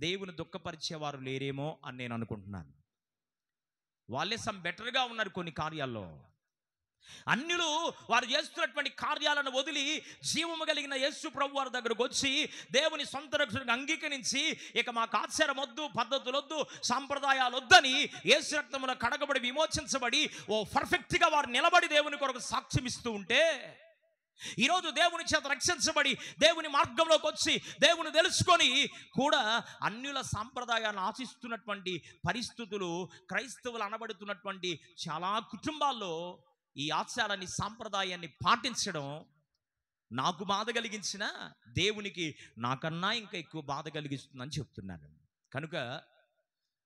[SPEAKER 1] దేవుని దుఃఖపరిచేవారు లేరేమో అని నేను అనుకుంటున్నాను. వాళ్ళే బెటర్గా ఉన్నారు కొన్ని కార్యాల్లో. అన్యులు వారు చేస్తున్నటువంటి కార్యాలను వదిలి జీవము కలిగిన యేసు ప్రభు వారి దగ్గరకు వచ్చి దేవుని సొంత రక్షణకు అంగీకరించి ఇక మాకు ఆచారం వద్దు, పద్ధతులు వద్దు, సాంప్రదాయాలు వద్దని యేసు రక్తములో కడగబడి విమోచించబడి ఓ పర్ఫెక్ట్గా వారు నిలబడి దేవుని కొరకు సాక్ష్యం ఇస్తూ ఉంటే, ఈరోజు దేవుని చేత రక్షించబడి దేవుని మార్గంలోకి వచ్చి దేవుని తెలుసుకొని కూడా అన్యుల సాంప్రదాయాన్ని ఆశిస్తున్నటువంటి పరిస్థితులు క్రైస్తవులు అనబడుతున్నటువంటి చాలా కుటుంబాల్లో ఈ ఆచారాన్ని, సాంప్రదాయాన్ని పాటించడం నాకు బాధ కలిగించిన దేవునికి నాకన్నా ఇంకా ఎక్కువ బాధ కలిగిస్తుందని చెప్తున్నాను. కనుక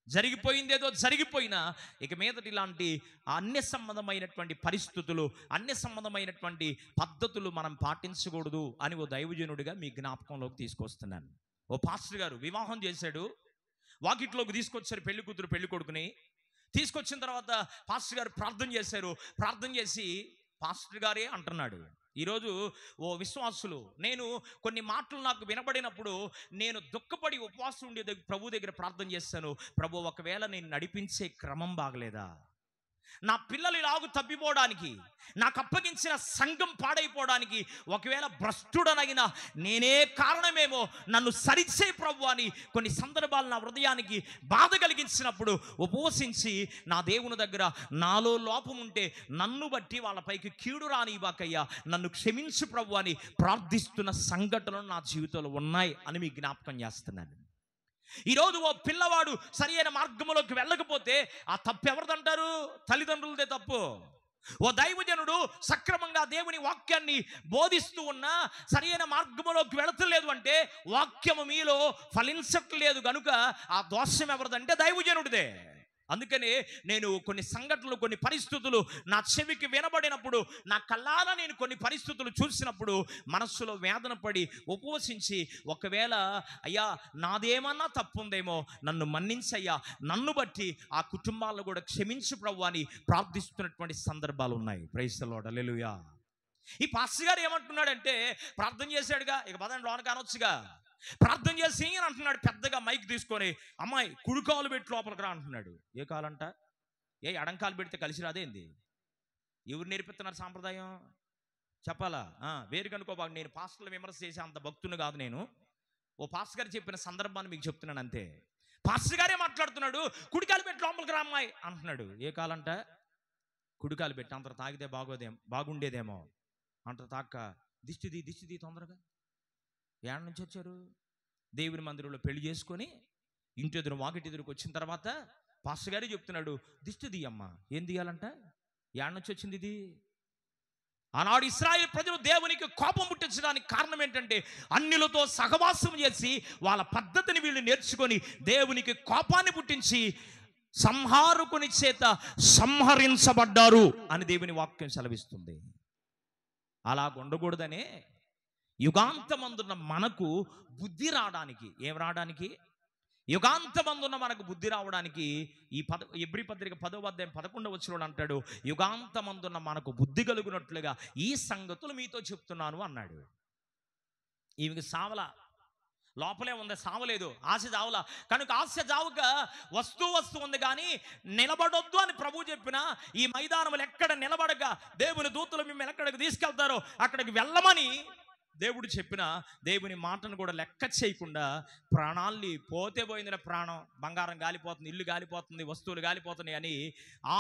[SPEAKER 1] జరిగిపోయిందేదో జరిగిపోయినా ఇక మీదటి ఇలాంటి అన్య సంబంధమైనటువంటి పరిస్థితులు, అన్య సంబంధమైనటువంటి పద్ధతులు మనం పాటించకూడదు అని ఓ దైవజనుడిగా మీ జ్ఞాపకంలోకి తీసుకొస్తున్నాను. ఓ పాస్టర్ గారు వివాహం చేశాడు, వాకిట్లోకి తీసుకొచ్చారు పెళ్లి కూతురు పెళ్లి కొడుకుని. తీసుకొచ్చిన తర్వాత పాస్టర్ గారు ప్రార్థన చేశారు. ప్రార్థన చేసి పాస్టర్ గారే అంటున్నాడు, ఈరోజు ఓ విశ్వాసులు, నేను కొన్ని మాటలు నాకు వినబడినప్పుడు నేను దుఃఖపడి ఉపవాసం ఉండే ప్రభు దగ్గర ప్రార్థన చేస్తాను. ప్రభు, ఒకవేళ నేను నడిపించే క్రమం బాగలేదా, నా పిల్లలు ఇలాగు తప్పిపోవడానికి, నాకు అప్పగించిన సంఘం పాడైపోవడానికి ఒకవేళ భ్రష్టుడనగిన నేనే కారణమేమో, నన్ను సరిచే ప్రభు అని కొన్ని సందర్భాలు నా హృదయానికి బాధ కలిగించినప్పుడు ఉపవసించి నా దేవుని దగ్గర నాలో లోపం ఉంటే నన్ను బట్టి వాళ్ళపైకి కీడు రానివ్వకయ్యా, నన్ను క్షమించు ప్రభు అని ప్రార్థిస్తున్న సంఘటనలు నా జీవితంలో ఉన్నాయి అని మీకు జ్ఞాపకం చేస్తున్నాను. ఈరోజు ఓ పిల్లవాడు సరి అయిన మార్గంలోకి వెళ్ళకపోతే ఆ తప్పు ఎవరిదంటారు? తల్లిదండ్రులదే తప్పు. ఓ దైవజనుడు సక్రమంగా దేవుని వాక్యాన్ని బోధిస్తూ ఉన్నా సరి అయిన మార్గంలోకి వెళుతలేదు అంటే వాక్యము మీలో ఫలించట్లేదు కనుక ఆ దోషం ఎవరిదంటే దైవజనుడిదే. అందుకనే నేను కొన్ని సంఘటనలు, కొన్ని పరిస్థితులు నా చెవికి వినబడినప్పుడు, నా కళ్ళారా నేను కొన్ని పరిస్థితులు చూసినప్పుడు మనస్సులో వేదన పడి ఉపవసించి, ఒకవేళ అయ్యా నాదేమన్నా తప్పు ఉందేమో నన్ను మన్నించయ్యా, నన్ను బట్టి ఆ కుటుంబాలను కూడా క్షమించు ప్రభు అని ప్రార్థిస్తున్నటువంటి సందర్భాలు ఉన్నాయి. ప్రైజ్ ది లార్డ్, హల్లెలూయా. ఈ పాస్టర్ గారు ఏమంటున్నాడంటే, ప్రార్థన చేశాడుగా, ఇక పదండి లోన కానొచ్చుగా, ప్రార్థన చేసి అని అంటున్నాడు పెద్దగా మైక్ తీసుకొని, అమ్మాయి కుడికాలు పెట్టి లోపలికి రా అంటున్నాడు. ఏ కాలంట? ఏ ఎడంకాలు పెడితే కలిసి రాదేంది? ఎవరు నేర్పిస్తున్నారు సాంప్రదాయం చెప్పాలా? వేరు కనుకోబాగు. నేను పాస్టర్లు విమర్శ చేసే అంత భక్తుని కాదు నేను. ఓ పాస్టర్ గారు చెప్పిన సందర్భాన్ని మీకు చెప్తున్నాను అంతే. పాస్టర్ గారే మాట్లాడుతున్నాడు, కుడికాలు పెట్టి లోపలికి రా అమ్మాయి అంటున్నాడు. ఏ కాలంట? కుడికాలు పెట్టి అంత తాగితే బాగుండేదేమో అంత తాక్క దిష్టిది తొందరగా. ఏడ నుంచి వచ్చారు? దేవుని మందిరంలో పెళ్లి చేసుకొని ఇంటి ఎదురు వాకిటి ఎదురుకు వచ్చిన తర్వాత పాస్టర్ గారే చెప్తున్నాడు, దిష్టి తీయమ్మా. ఏం తీయాలంట? ఏడ నుంచి వచ్చింది ఇది? ఆనాడు ఇశ్రాయేలు ప్రజలు దేవునికి కోపం పుట్టించడానికి కారణం ఏంటంటే, అన్యులతో సహవాసం చేసి వాళ్ళ పద్ధతిని వీళ్ళు నేర్చుకొని దేవునికి కోపాన్ని పుట్టించి సంహారకుని చేత సంహరించబడ్డారు అని దేవుని వాక్యం సెలవిస్తుంది. అలా ఉండకూడదనే యుగాంతమందున్న మనకు బుద్ధి రావడానికి, ఏం రావడానికి? యుగాంతమందున్న మనకు బుద్ధి రావడానికి ఈ ఎబ్రీ పత్రిక 10వ అధ్యాయం 11వ వచనంలో అంటాడు, యుగాంతమందున్న మనకు బుద్ధి కలుగునట్లుగా ఈ సంగతులు మీతో చెప్తున్నాను అన్నాడు. ఈమెకి సావల లోపలే ఉంది, సావలేదు, ఆశ చావలా. కనుక ఆశ చావుక వస్తూ ఉంది కానీ నిలబడొద్దు అని ప్రభు చెప్పిన ఈ మైదానములు ఎక్కడ నిలబడక దేవుని దూతలు మిమ్మల్ని ఎక్కడికి తీసుకెళ్తారో అక్కడికి వెళ్ళమని దేవుడు చెప్పిన దేవుని మాటను కూడా లెక్క చేయకుండా ప్రాణాల్ని పోతే పోయిందిన ప్రాణం, బంగారం గాలిపోతుంది, ఇల్లు గాలిపోతుంది, వస్తువులు గాలిపోతున్నాయి అని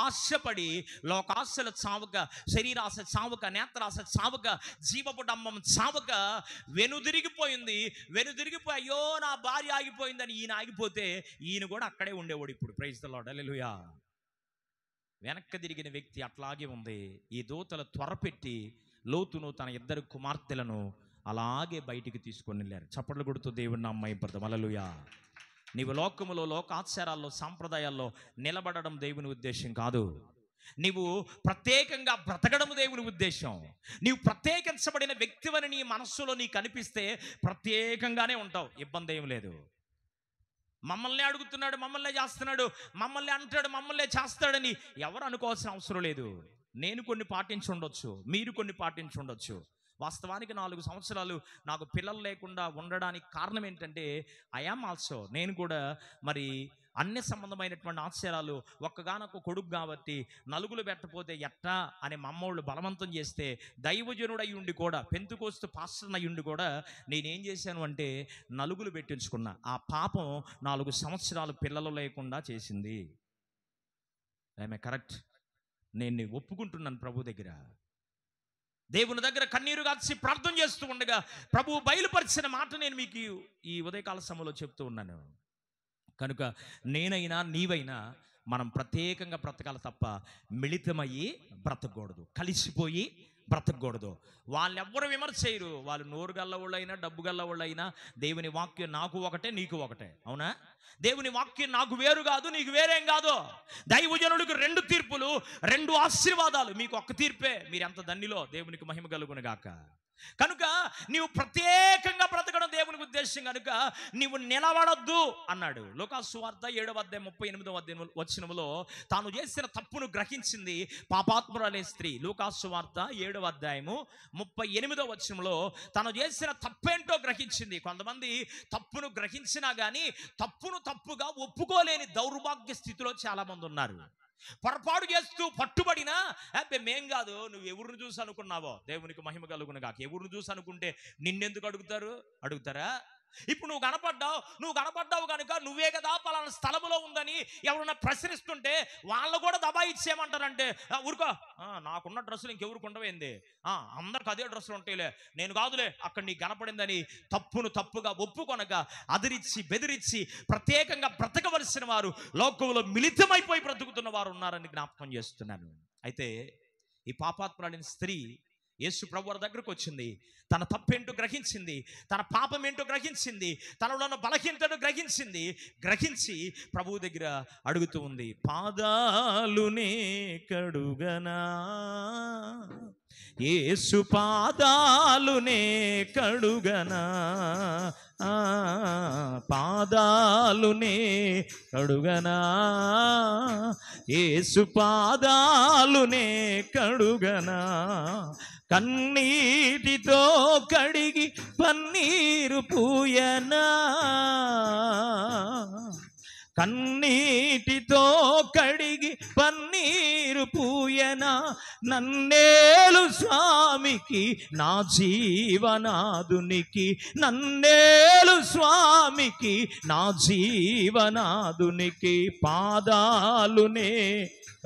[SPEAKER 1] ఆశపడి లోకాశలు చావక, శరీరాశ చావక, నేత్రాశ చావక, జీవపుడమ్మం చావక వెనుదిరిగిపోయింది. వెనుదిరిగిపోయి అయ్యో నా భార్య ఆగిపోయిందని ఈయన ఆగిపోతే ఈయన కూడా అక్కడే ఉండేవాడు. ఇప్పుడు ప్రైజ్ ది లార్డ్, హల్లెలూయా. వెనక్కి తిరిగిన వ్యక్తి అట్లాగే ఉంది. ఈ దూతలు త్వరపెట్టి లోతును తన 2 కుమార్తెలను అలాగే బయటికి తీసుకొని వెళ్ళారు. చప్పట్లు కొడుతూ దేవుని నామం మహిమపడదాం, హల్లెలూయా. నీవు లోకములో, లోకాచారాల్లో, సాంప్రదాయాల్లో నిలబడడం దేవుని ఉద్దేశం కాదు. నీవు ప్రత్యేకంగా బ్రతకడం దేవుని ఉద్దేశం. నీవు ప్రత్యేకించబడిన వ్యక్తివని నీ మనస్సులో నీకు అనిపిస్తే ప్రత్యేకంగానే ఉంటావు, ఇబ్బంది ఏం లేదు. మమ్మల్ని అడుగుతున్నాడు, మమ్మల్ని చేస్తున్నాడు, మమ్మల్ని అంటాడు, మమ్మల్ని చేస్తాడని ఎవరు అనుకోవాల్సిన అవసరం లేదు. నేను కొన్ని పాటించి ఉండొచ్చు, మీరు కొన్ని పాటించి ఉండొచ్చు. వాస్తవానికి 4 సంవత్సరాలు నాకు పిల్లలు లేకుండా ఉండడానికి కారణం ఏంటంటే ఐఆమ్ ఆల్సో, నేను కూడా మరి అన్ని సంబంధమైనటువంటి ఆశ్చర్యాలు, ఒక్కగానొక్క కొడుకు కాబట్టి నలుగులు పెట్టపోతే ఎట్టా అని మమ్మోళ్ళు బలవంతం చేస్తే దైవజనుడై ఉండి కూడా, పెంతుకోస్తు పాస్టర్ అయ్యుండి కూడా నేనేం చేశాను అంటే నలుగులు పెట్టించుకున్నా. ఆ పాపం 4 సంవత్సరాలు పిల్లలు లేకుండా చేసింది. I'm correct. నేను ఒప్పుకుంటున్నాను ప్రభు దగ్గర. దేవుని దగ్గర కన్నీరు కాచి ప్రార్థన చేస్తూ ఉండగా ప్రభు బయలుపరిచిన మాట నేను మీకు ఈ ఉదయకాల సమయంలో చెప్తూ ఉన్నాను. కనుక నేనైనా నీవైనా మనం ప్రత్యేకంగా బ్రతకాలి తప్ప మిళితమయ్యి బ్రతకూడదు, కలిసిపోయి బ్రతకూడదు. వాళ్ళెవ్వరు విమర్శ చేయరు. వాళ్ళు నోరు గల్లవాళ్ళైనా డబ్బు గల్లవాళ్ళైనా దేవుని వాక్యం నాకు ఒకటే, నీకు ఒకటే. అవునా? దేవుని వాక్యం నాకు వేరు కాదు, నీకు వేరేం కాదు. దైవజనుడికి 2 తీర్పులు, 2 ఆశీర్వాదాలు, మీకు ఒక్క తీర్పే. మీరు ఎంత ధన్యులో, దేవునికి మహిమ కలుగును గాక. కనుక నీవు ప్రత్యేకంగా బ్రతకడం దేవుని దేవునికి ఉద్దేశం కనుక నీవు నిలబడద్దు అన్నాడు. లూకాసు సువార్త 7:38 తాను చేసిన తప్పును గ్రహించింది పాపాత్మురాలే స్త్రీ. లూకాసు సువార్త 7:38 తను చేసిన తప్పేంటో గ్రహించింది. కొంతమంది తప్పును గ్రహించినా గానీ తప్పును తప్పుగా ఒప్పుకోలేని దౌర్భాగ్య స్థితిలో చాలా మంది ఉన్నారు. పొరపాటు చేస్తూ పట్టుబడినా మేం కాదు, నువ్వు ఎవరిని చూసి అనుకున్నావో, దేవునికి మహిమ కలుగును గాక. ఎవరిని చూసి అనుకుంటే నిన్నెందుకు అడుగుతారా? ఇప్పుడు నువ్వు కనపడ్డావు కనుక నువ్వే కదా పలానా స్థలములో ఉందని ఎవరన్నా ప్రశ్నిస్తుంటే వాళ్ళు కూడా దబాయిచ్చేయమంటారంటే ఊరుకో, నాకున్న డ్రెస్సులు ఇంకెవరికి ఉండవేంది, అందరికి అదే డ్రెస్సులు ఉంటాయిలే, నేను కాదులే అక్కడ నీకు కనపడిందని తప్పును తప్పుగా ఒప్పుకొనక అదిరిచ్చి బెదిరించి ప్రత్యేకంగా బ్రతకవలసిన వారు లోకంలో మిళితమైపోయి బ్రతుకుతున్న వారు ఉన్నారని జ్ఞాపకం చేస్తున్నాను. అయితే ఈ పాపాత్మురాలైన స్త్రీ యేసు ప్రభు వారి దగ్గరకు వచ్చింది. తన తప్పేంటో గ్రహించింది, తన పాపం ఏంటో గ్రహించింది, తనలో ఉన్న బలహీనతను గ్రహించి ప్రభువు దగ్గర అడుగుతూ ఉంది. పాదాలునే కడుగనా, యేసు పాదాలునే కడుగనా, పాదాలునే కడుగనా, యేసు పాదాలునే కడుగనా, కన్నీటితో కడిగి పన్నీరు పూయనా, కన్నీటితో కడిగి పన్నీరు పూయనా, నన్నేలు స్వామికి నా జీవనాదునికి, నన్నేలు స్వామికి నా జీవనాదునికి, పాదాలునే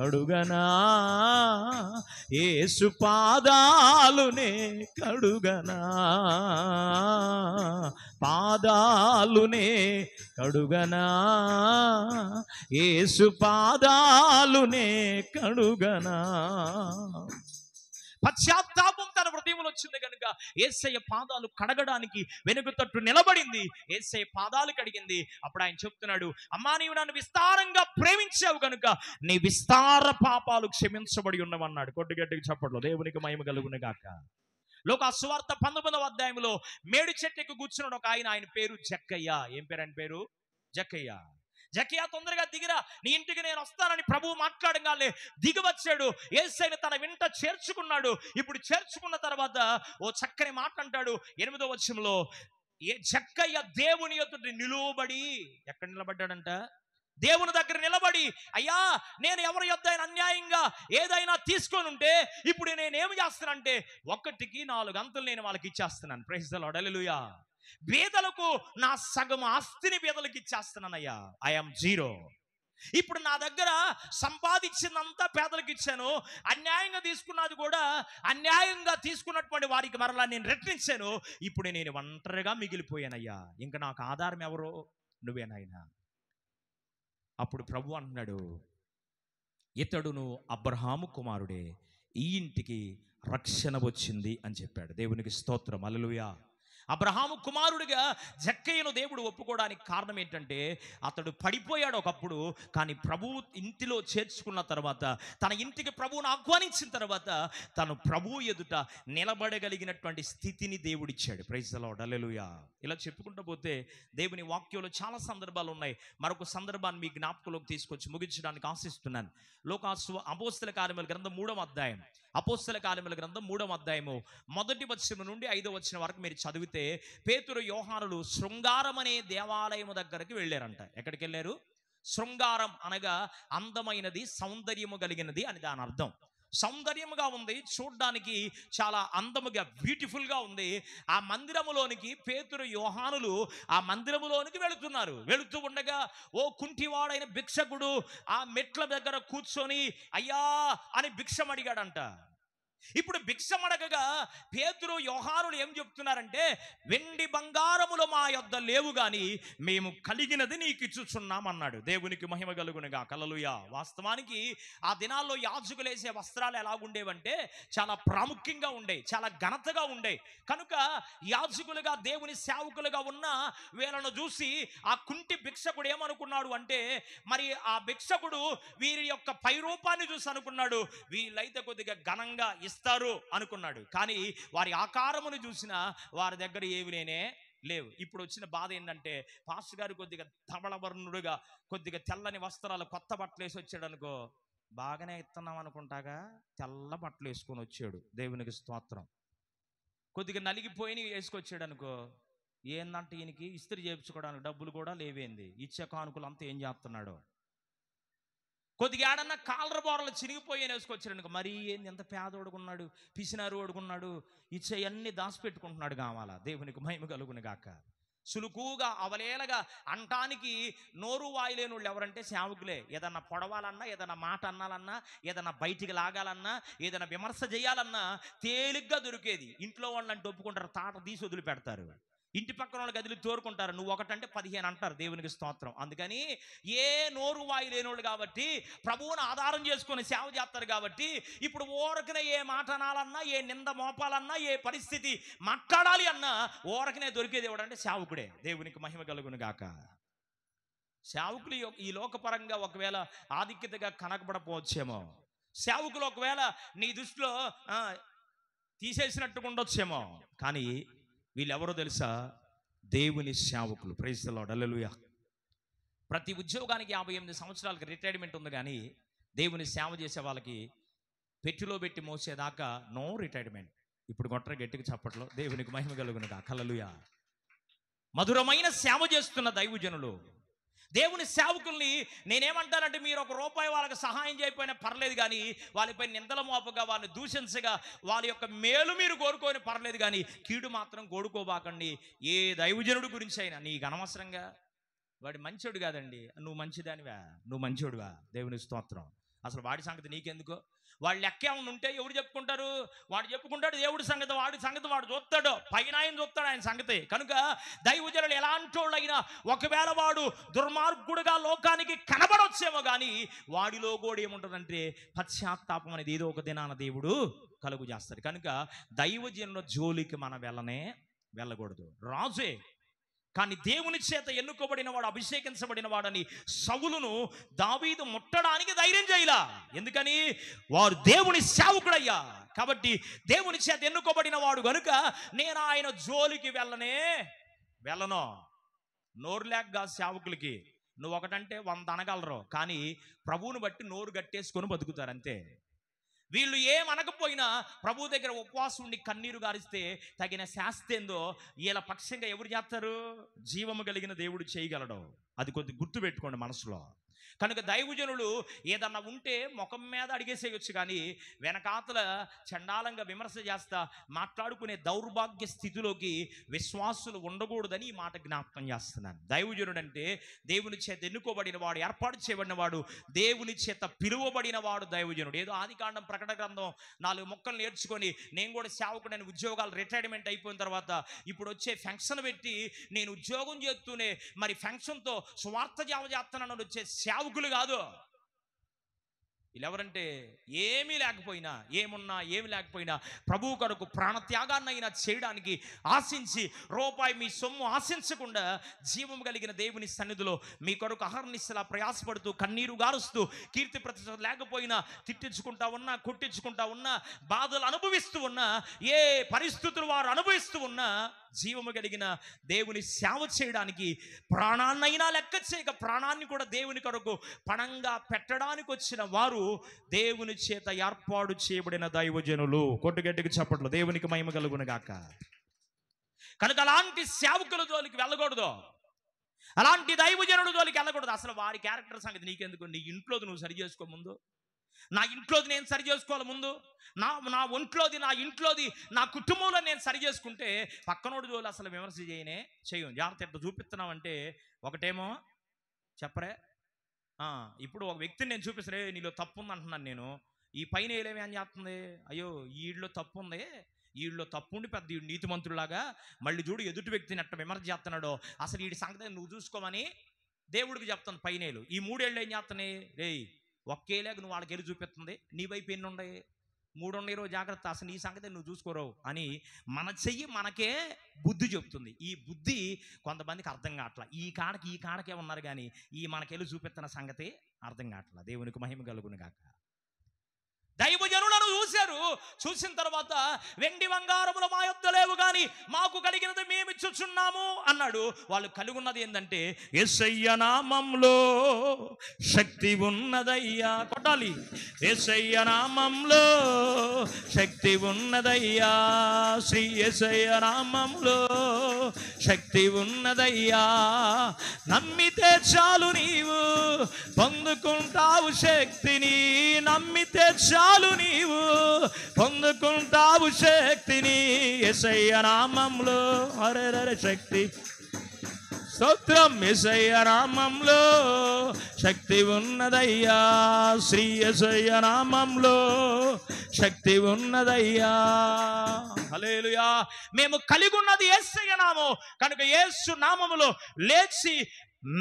[SPEAKER 1] కడుగనా, యేసు పాదాలునే కడుగనా, పాదాలునే కడుగనా, యేసు పాదాలునే కడుగనా. పశ్చాత్తాపం తన హృదయంలో వచ్చింది కనుక యేసయ్య పాదాలు కడగడానికి వెనుక తట్టు నిలబడింది. యేసయ్య పాదాలు కడిగింది. అప్పుడు ఆయన చెప్తున్నాడు, అమ్మా నీవు నన్ను విస్తారంగా ప్రేమించావు కనుక నీ విస్తార పాపాలు క్షమించబడి ఉన్నవన్నాడు. కొద్దిగట్టిగా చెప్పట్లో దేవునికి మహిమ కలుగును గాక. లూకాసు సువార్త 19వ మేడి చెట్టుకు కూర్చున్నాడు ఒక ఆయన పేరు జక్కయ్య. ఏం పేరు ఆయన పేరు? జక్కయ్య. జక్కయ్య తొందరగా దిగిరా, నీ ఇంటికి నేను వస్తానని ప్రభువు మాట్లాడగానే దిగి వచ్చాడు. యేసయ్యను తన వెంట చేర్చుకున్నాడు. ఇప్పుడు చేర్చుకున్న తర్వాత ఓ చక్కని మాట అంటాడు 8వ ఏ జక్కయ్య దేవుని ఎదుట నిలువబడి, ఎక్కడ నిలబడ్డాడంట? దేవుని దగ్గర నిలబడి, అయ్యా నేను ఎవరి యొద్ద అన్యాయంగా ఏదైనా తీసుకొని ఉంటే ఇప్పుడు నేనేమి చేస్తానంటే 1కి 4 అంతులు నేను వాళ్ళకి ఇచ్చేస్తున్నాను. ప్రైజ్ ది లార్డ్, హల్లెలూయా. బీదలకు నా సగం ఆస్తిని బీదలకు ఇచ్చేస్తున్నానయ్యా. ఐఎమ్ 0. ఇప్పుడు నా దగ్గర సంపాదించిందంతా పేదలకు ఇచ్చాను, అన్యాయంగా తీసుకున్నది కూడా అన్యాయంగా తీసుకున్నటువంటి వారికి మరలా నేను రెట్టించాను. ఇప్పుడు నేను ఒంటరిగా మిగిలిపోయానయ్యా, ఇంకా నాకు ఆధారం ఎవరో? నువ్వేనాయనా. అప్పుడు ప్రభు అంటున్నాడు, ఇతడును అబ్రహాము కుమారుడే, ఈ ఇంటికి రక్షణ వచ్చింది అని చెప్పాడు. దేవునికి స్తోత్రం, హల్లెలూయా. అబ్రహాము కుమారుడిగా జక్కయ్యను దేవుడు ఒప్పుకోవడానికి కారణం ఏంటంటే అతడు పడిపోయాడు ఒకప్పుడు, కానీ ప్రభువు ఇంటిలో చేర్చుకున్న తర్వాత, తన ఇంటికి ప్రభువును ఆహ్వానించిన తర్వాత తను ప్రభువు ఎదుట నిలబడగలిగినటువంటి స్థితిని దేవుడిచ్చాడు. ప్రైజ్ ది లార్డ్, హల్లెలూయా. ఇలా చెప్పుకుంటూ పోతే దేవుని వాక్యంలో చాలా సందర్భాలు ఉన్నాయి. మరొక సందర్భాన్ని మీ జ్ఞాపకంలోకి తీసుకొచ్చి ముగించడానికి ఆశిస్తున్నాను. అపోస్తల కార్యముల గ్రంథం 3వ అధ్యాయం, అపోస్తల కార్యముల గ్రంథం 3వ అధ్యాయము 1వ వచనం నుండి 5వ వచనం వరకు మీరు చదివితే పేతురు యోహానులు శృంగారం అనే దేవాలయం దగ్గరికి వెళ్ళారంట. ఎక్కడికి వెళ్ళారు? శృంగారం అనగా అందమైనది, సౌందర్యము కలిగినది అని దాని అర్థం. సౌందర్యముగా ఉంది, చూడ్డానికి చాలా అందముగా బ్యూటిఫుల్గా ఉంది. ఆ మందిరములోనికి పేతురు యోహానులు ఆ మందిరములోనికి వెళుతున్నారు. వెళుతూ ఉండగా ఓ కుంటివాడైన భిక్షకుడు ఆ మెట్ల దగ్గర కూర్చొని అయ్యా అని భిక్షం అడిగాడంట. ఇప్పుడు భిక్షమడగగా పేతురు యోహానులు ఏం చెప్తున్నారంటే, వెండి బంగారములు మా యొద్ద లేవు గాని మేము కలిగినది నీకు ఇచ్చుచున్నాం అన్నాడు. దేవునికి మహిమ కలుగునుగా, హల్లెలూయా. వాస్తవానికి ఆ దినాల్లో యాజకులు వేసే వస్త్రాలు ఎలాగుండేవంటే చాలా ప్రాముఖ్యంగా ఉండేవి, చాలా ఘనతగా ఉండేవి. కనుక యాజకులుగా దేవుని సేవకులుగా ఉన్న వీళ్ళను చూసి ఆ కుంటి భిక్షకుడు ఏమనుకున్నాడు అంటే, మరి ఆ భిక్షకుడు వీరి యొక్క పైరూపాన్ని చూసి అనుకున్నాడు, వీళ్ళైతే కొద్దిగా ఘనంగా ఇస్తారు అనుకున్నాడు. కానీ వారి ఆకారమును చూసిన వారి దగ్గర ఏవి లేనే లేవు. ఇప్పుడు వచ్చిన బాధ ఏంటంటే పాస్టర్ గారు కొద్దిగా ధవళవర్ణుడుగా కొద్దిగా తెల్లని వస్త్రాలు కొత్త బట్టలు వేసి వచ్చాడు అనుకో, బాగానే ఇస్తున్నాం అనుకుంటాగా తెల్ల బట్టలు వేసుకొని వచ్చాడు, దేవునికి స్తోత్రం. కొద్దిగా నలిగిపోయి వేసుకొచ్చాడు అనుకో, ఏందంటే ఈయనకి ఇస్త్రీ చేయించుకోవడానికి డబ్బులు కూడా లేవేంది, ఇచ్చే కానుకలు అంతా ఏం చేస్తున్నాడు. కొద్దిగా ఏడన్నా కాలర్ బోరలు చినిగిపోయి వేసుకొచ్చాడు అనుకో, మరీ ఏంది ఎంత పేదోడుకున్నాడు, పిసినారు ఓడుకున్నాడు, ఇచ్చేయన్నీ దాచిపెట్టుకుంటున్నాడు కావాలా. దేవునికి మహిమ కలుగును గాక. సులుకుగా అవలేలగా అంటానికి నోరు వాయలేని వాళ్ళు ఎవరంటే సేవకులే. ఏదన్నా పొడవాలన్నా, ఏదన్నా మాట అన్నాలన్నా, ఏదన్నా బయటికి లాగాలన్నా, ఏదైనా విమర్శ చేయాలన్నా తేలిగ్గా దొరికేది. ఇంట్లో వాళ్ళని ఒప్పుకుంటారు, తాట తీసి వదిలిపెడతారు. ఇంటి పక్కన వాళ్ళ గదిలో తోరుకుంటారు, నువ్వు ఒకటంటే 15 అంటారు. దేవునికి స్తోత్రం. అందుకని ఏ నోరు వాయి లేనోళ్ళు కాబట్టి ప్రభువును ఆధారం చేసుకొని సేవ చేస్తారు కాబట్టి ఇప్పుడు ఊరకనే ఏ మాట అనాలన్నా, ఏ నింద మోపాలన్నా, ఏ పరిస్థితి మాట్లాడాలి అన్నా ఊరకనే దొరికేది ఎవడంటే సేవకుడే. దేవునికి మహిమ కలుగును గాక. సేవకులు ఈ లోకపరంగా ఒకవేళ ఆధిక్యతగా కనకబడపోవచ్చేమో, సేవకులు ఒకవేళ నీ దృష్టిలో తీసేసినట్టుగా ఉండొచ్చేమో, కానీ వీళ్ళెవరో తెలుసా? దేవుని సేవకులు. ప్రైజ్ ది లార్డ్, హల్లెలూయా. ప్రతి ఉద్యోగానికి 58 సంవత్సరాలకి రిటైర్మెంట్ ఉంది, కానీ దేవుని సేవ చేసే వాళ్ళకి పెట్టిలో పెట్టి మోసేదాకా నో రిటైర్మెంట్. ఇప్పుడు కొట్టర గట్టిగా చప్పట్లో, దేవునికి మహిమ కలుగును గాక. హల్లెలూయా. మధురమైన సేవ చేస్తున్న దైవజనులు, దేవుని సేవకుల్ని నేనేమంటానంటే, మీరు ₹1 వాళ్ళకి సహాయం చేయకపోయినా పర్లేదు, కానీ వాళ్ళపై నిందల మోపగా, వాళ్ళని దూషించగా, వాళ్ళ యొక్క మేలు మీరు కోరుకొని పర్లేదు, కానీ కీడు మాత్రం కోరుకోబాకండి. ఏ దైవజనుడి గురించి అయినా నీకు అనవసరంగా వాడి మంచోడు కాదండి, నువ్వు మంచిదానివా, నువ్వు మంచోడువా, దేవుని స్తోత్రం. అసలు వాడి సంగతి నీకెందుకో? వాళ్ళు లెక్క ఏమన్నా ఉంటే ఎవరు చెప్పుకుంటారు? వాడు చెప్పుకుంటాడు దేవుడి సంగతి, వాడి సంగతి వాడు చూస్తాడు, పైన ఆయన చూస్తాడు ఆయన సంగతి. కనుక దైవజనులు ఎలాంటి వాళ్ళైనా ఒకవేళ వాడు దుర్మార్గుడుగా లోకానికి కనబడొచ్చేమో, కానీ వాడిలో కూడా ఏముంటుందంటే పశ్చాత్తాపం అనేది ఏదో ఒక దినాన దేవుడు కలుగు చేస్తాడు. కనుక దైవజనుల జోలికి మనం వెళ్ళకూడదు. రాజే కానీ దేవుని చేత ఎన్నుకోబడిన వాడు, అభిషేకించబడిన వాడని సౌలును దావీదు ముట్టడానికి ధైర్యం చేయలా. ఎందుకని? వారు దేవుని సేవకుడయ్యా. కాబట్టి దేవుని చేత ఎన్నుకోబడిన వాడు గనుక నేను ఆయన జోలికి వెళ్ళను. నోరు లేకగా సేవకులకి నువ్వు ఒకటంటే 100 అనగలరు, కానీ ప్రభువుని బట్టి నోరు గట్టేసుకొని బతుకుతారు అంతే. వీళ్ళు ఏమనకపోయినా ప్రభు దగ్గర ఉపవాసం ఉండి కన్నీరు గారిస్తే తగిన శాస్త్రేందో వీళ్ళ పక్షంగా ఎవరు చేస్తారు? జీవము కలిగిన దేవుడు చేయగలడు. అది కొద్ది గుర్తు పెట్టుకోండి మనసులో. కనుక దైవజనులు ఏదన్నా ఉంటే ముఖం మీద అడిగేసేయచ్చు, కానీ వెనకాతల చండాలంగా విమర్శ చేస్తా మాట్లాడుకునే దౌర్భాగ్య స్థితిలోకి విశ్వాసులు ఉండకూడదని ఈ మాట జ్ఞాపకం చేస్తున్నాను. దైవజనుడు అంటే దేవుని చేత ఎన్నుకోబడిన వాడు, ఏర్పాటు చేయబడిన వాడు, దేవుని చేత పిలువబడిన వాడు దైవజనుడు. ఏదో ఆదికాండం ప్రకటన గ్రంథం 4 ముక్కలు నేర్చుకొని నేను కూడా సేవకుడైన ఉద్యోగాలు రిటైర్మెంట్ అయిపోయిన తర్వాత ఇప్పుడు వచ్చే ఫంక్షన్ పెట్టి నేను ఉద్యోగం చేస్తూనే మరి ఫంక్షన్తో స్వార్థ జావ చేస్తున్నాను వచ్చే సేవకులు కాదు. వీళ్ళెవరంటే ఏమీ లేకపోయినా, ఏమి లేకపోయినా ప్రభు కొరకు ప్రాణత్యాగాన్నైనా చేయడానికి ఆశించి రూపాయి మీ సొమ్ము ఆశించకుండా జీవం కలిగిన దేవుని సన్నిధిలో మీ కొరకు అహర్నిశలా ప్రయాసపడుతూ కన్నీరు గారుస్తూ కీర్తి ప్రతిష్టలు లేకపోయినా తిట్టించుకుంటా ఉన్నా, కొట్టించుకుంటా ఉన్నా, బాధలు అనుభవిస్తూ ఉన్నా, ఏ పరిస్థితులు వారు అనుభవిస్తూ ఉన్నా జీవము కలిగిన దేవుని సేవ చేయడానికి ప్రాణాన్నైనా లెక్క చేయక ప్రాణాన్ని కూడా దేవుని కొరకు పణంగా పెట్టడానికి వచ్చిన వారు దేవుని చేత ఏర్పాటు చేయబడిన దైవజనులు. కొట్టుగట్టికి చెప్పట్లు, దేవునికి మహిమ కలుగును గాక. కనుక అలాంటి సేవకుల జోలికి వెళ్ళకూడదు, అలాంటి దైవజనుల జోలికి వెళ్ళకూడదు. అసలు వారి క్యారెక్టర్ సంగతి నీకెందుకు? నీ ఇంట్లోది నువ్వు సరి చేసుకో ముందు, నా ఇంట్లోది నేను సరి చేసుకోవాలి ముందు, నా ఒంట్లోది, నా ఇంట్లోది, నా కుటుంబంలో నేను సరి చేసుకుంటే పక్కనోడు జోలు అసలు విమర్శ చేయం. జాగ్రత్త ఎట్లా చూపిస్తున్నామంటే ఒకటేమో చెప్పరే. ఇప్పుడు ఒక వ్యక్తిని నేను చూపిస్తే నీలో తప్పు ఉంది అంటున్నాను నేను, ఈ పైన ఏలేమి అని చేస్తుంది, అయ్యో ఈడిలో తప్పు ఉంది, వీళ్ళు తప్పుండి పెద్ద నీతిమంతులాగా మళ్ళీ చూడు ఎదుటి వ్యక్తిని ఎట్ట విమర్శ చేస్తున్నాడో, అసలు వీడి సంగతి నువ్వు చూసుకోమని దేవుడికి చెప్తాను. పైనేలు ఈ 3 ఏళ్ళు ఏం చేస్తున్నాయి? రేయ్ ఒకేలాగా నువ్వు వాళ్ళకి వెళ్ళి చూపిస్తుంది, నీ వైపు ఎన్ని ఉన్నాయి? 3 ఉన్నాయి, రోజు జాగ్రత్త, అసలు నీ సంగతి నువ్వు చూసుకోరావు అని మన చెయ్యి మనకే బుద్ధి చెప్తుంది. ఈ బుద్ధి కొంతమందికి అర్థం కావట్లా. ఈ కాడకే ఉన్నారు, కానీ ఈ మనకెళ్ళి చూపిస్తున్న సంగతి అర్థం కావట్లా. దేవునికి మహిమ కలుగును గాక. దైవజనులను చూశారు. చూసిన తర్వాత వెండి బంగారములు మా యొద్ద లేవు గాని మాకు కలిగినది మేము ఇచ్చుచున్నాము అన్నాడు. వాళ్ళు కలిగి ఉన్నది ఏంటంటే యేసయ్య నామములో శక్తి ఉన్నదయ్యా. కొట్టాలి. యేసయ్య నామములో శక్తి ఉన్నదయ్యా, శ్రీ యేసయ్య నామములో శక్తి ఉన్నదయ్యా. నమ్మితే చాలు నీవు పొందుకుంటావు శక్తిని, నమ్మితే చాలు నీవు పొందుకుంటావు శక్తిని. యేసయ్య నామములో హరే శక్తి స్తోత్రం. యేసయ్య నామములో శక్తి ఉన్నదయ్యా, శ్రీ యేసయ్య నామములో శక్తి ఉన్నదయ్యా. హల్లెలూయా. మేము కలిగి ఉన్నది యేసయ్య నామం కనుక యేసు నామములో లేచి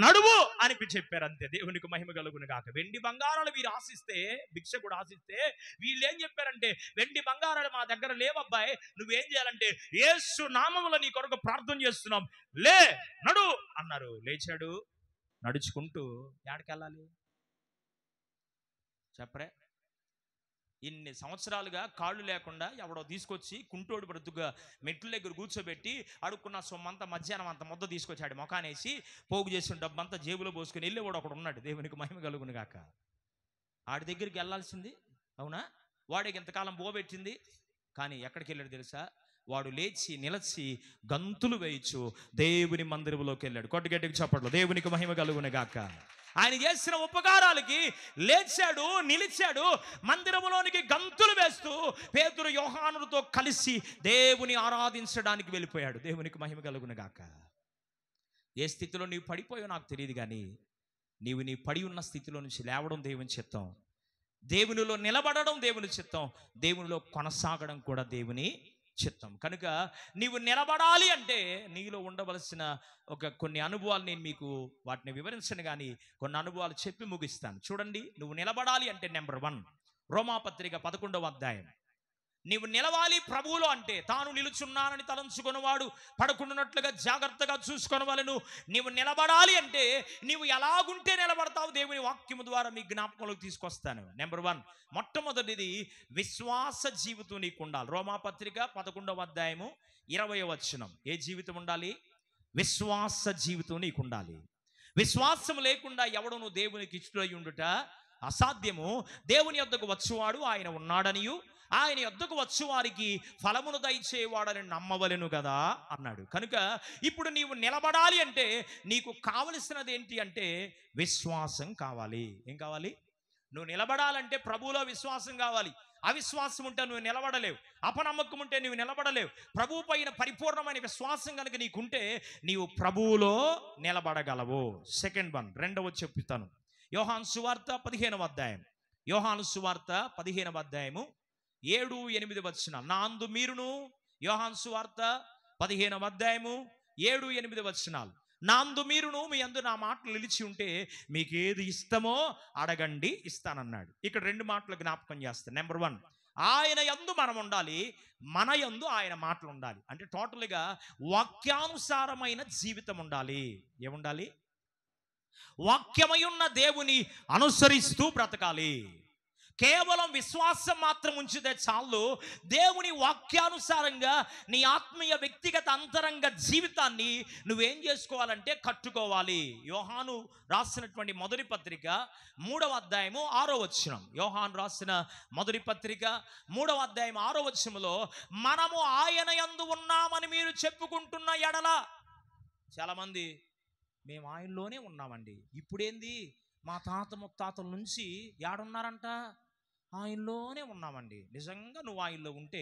[SPEAKER 1] నడువు అని చెప్పారు. అంతే. దేవునికి మహిమ కలుగును గాక. వెండి బంగారాలు వీరు ఆశిస్తే, భిక్ష కూడా ఆశిస్తే, వీళ్ళు ఏం చెప్పారంటే వెండి బంగారాలు మా దగ్గర లేవబ్బాయి, నువ్వేం చేయాలంటే యేసు నామములో నీ కొరకు ప్రార్థన చేస్తున్నాం, లే నడు అన్నారు. లేచాడు. నడుచుకుంటూ ఎక్కడికెళ్ళాలి చెప్పరే? ఇన్ని సంవత్సరాలుగా కాళ్ళు లేకుండా ఎవడో తీసుకొచ్చి కుంటోడు బ్రతుగా మెట్ల దగ్గర కూర్చోబెట్టి అడుక్కున్న సొమ్మంతా మధ్యాహ్నం అంత ముద్ద తీసుకొచ్చాడు, మొఖానేసి పోగు చేసిన డబ్బంతా జేబులో పోసుకుని వెళ్ళేవాడు ఒకడు ఉన్నాడు. దేవునికి మహిమ కలుగును గాక. ఆడి దగ్గరికి వెళ్ళాల్సింది, అవునా? వాడికి ఎంతకాలం పోబెట్టింది. కానీ ఎక్కడికి వెళ్ళాడు తెలుసా? వాడు లేచి నిలచి గంతులు వేయచ్చు దేవుని మందిరంలోకి వెళ్ళాడు. కొట్టగట్టికి చప్పట్లు. దేవునికి మహిమ కలుగును గాక. ఆయన చేసిన ఉపకారాలకి లేచాడు, నిలిచాడు, మందిరంలోనికి గంతులు వేస్తూ పేతురు యోహానులతో కలిసి దేవుని ఆరాధించడానికి వెళ్ళిపోయాడు. దేవునికి మహిమ కలుగును గాక. ఏ స్థితిలో నీవు పడిపోయావు నాకు తెలియదు, కానీ నీ పడి ఉన్న స్థితిలో నుంచి లేవడం దేవుని చిత్తం, దేవునిలో నిలబడడం దేవుని చిత్తం, దేవునిలో కొనసాగడం కూడా దేవుని చిత్తం. కనుక నీవు నిలబడాలి అంటే నీలో ఉండవలసిన కొన్ని అనుభవాలు నేను మీకు వాటిని వివరించను, కానీ కొన్ని అనుభవాలు చెప్పి ముగిస్తాను. చూడండి, నువ్వు నిలబడాలి అంటే నెంబర్ 1 రోమాపత్రిక 11వ అధ్యాయం. నీవు నిలవాలి ప్రభువులో అంటే తాను నిలుచున్నానని తలంచుకున్నవాడు పడుకున్నట్లుగా జాగ్రత్తగా చూసుకొనవలెను. నీవు నిలబడాలి అంటే నీవు ఎలాగుంటే నిలబడతావు దేవుని వాక్యము ద్వారా మీ జ్ఞాపకంలోకి తీసుకొస్తాను. నెంబర్ 1 మొట్టమొదటిది విశ్వాస జీవితం నీకు ఉండాలి. రోమాపత్రిక 11వ అధ్యాయము 20వ వచనం. ఏ జీవితం ఉండాలి? విశ్వాస జీవితం నీకు ఉండాలి. విశ్వాసం లేకుండా ఎవడు నువ్వు దేవునికి ఇష్టడై ఉండుట అసాధ్యము. దేవుని యొద్దకు వచ్చువాడు ఆయన ఉన్నాడనియు ఆయన యొద్దకు వచ్చు వారికి ఫలమును దయచేవాడని నమ్మవలెను కదా అన్నాడు. కనుక ఇప్పుడు నీవు నిలబడాలి అంటే నీకు కావలసినది ఏంటి అంటే విశ్వాసం కావాలి. ఏం కావాలి? నువ్వు నిలబడాలంటే ప్రభువులో విశ్వాసం కావాలి. అవిశ్వాసం ఉంటే నువ్వు నిలబడలేవు, అపనమ్మకం ఉంటే నువ్వు నిలబడలేవు. ప్రభువు పైన పరిపూర్ణమైన విశ్వాసం కనుక నీకుంటే నీవు ప్రభువులో నిలబడగలవు. సెకండ్ 1 రెండవ చెప్తాను. యోహాను సువార్త 15వ అధ్యాయం. యోహాను సువార్త 15వ అధ్యాయము 7-8 వచనాలు. నా అందు మీరును, యోహాను సువార్త 15వ అధ్యాయము 7-8 వచనాలు. నా అందు మీరును మీ అందు నా మాటలు నిలిచి ఉంటే మీకు ఏది ఇష్టమో అడగండి ఇస్తానన్నాడు. ఇక్కడ 2 మాటలు జ్ఞాపకం చేస్తాను. నెంబర్ 1 ఆయన యందు మనం ఉండాలి, మన యందు ఆయన మాటలు ఉండాలి. అంటే టోటల్గా వాక్యానుసారమైన జీవితం ఉండాలి. ఏముండాలి? వాక్యమై ఉన్న దేవుని అనుసరిస్తూ బ్రతకాలి. కేవలం విశ్వాసం మాత్రం ఉంచితే చాలు. దేవుని వాక్యానుసారంగా నీ ఆత్మీయ వ్యక్తిగత అంతరంగ జీవితాన్ని నువ్వేం చేసుకోవాలంటే కట్టుకోవాలి. యోహాను రాసినటువంటి మొదటి పత్రిక 3వ అధ్యాయము 6వ వచనం. యోహాను రాసిన మొదటి పత్రిక 3వ అధ్యాయం 6వ వచనంలో మనము ఆయన యందు ఉన్నామని మీరు చెప్పుకుంటున్న ఎడల, చాలామంది మేము ఆయనలోనే ఉన్నామండి, ఇప్పుడేంది మా తాత ముత్తాతల నుంచి ఏడున్నారంట, ఆయనలోనే ఉన్నామండి. నిజంగా నువ్వు ఆయనలో ఉంటే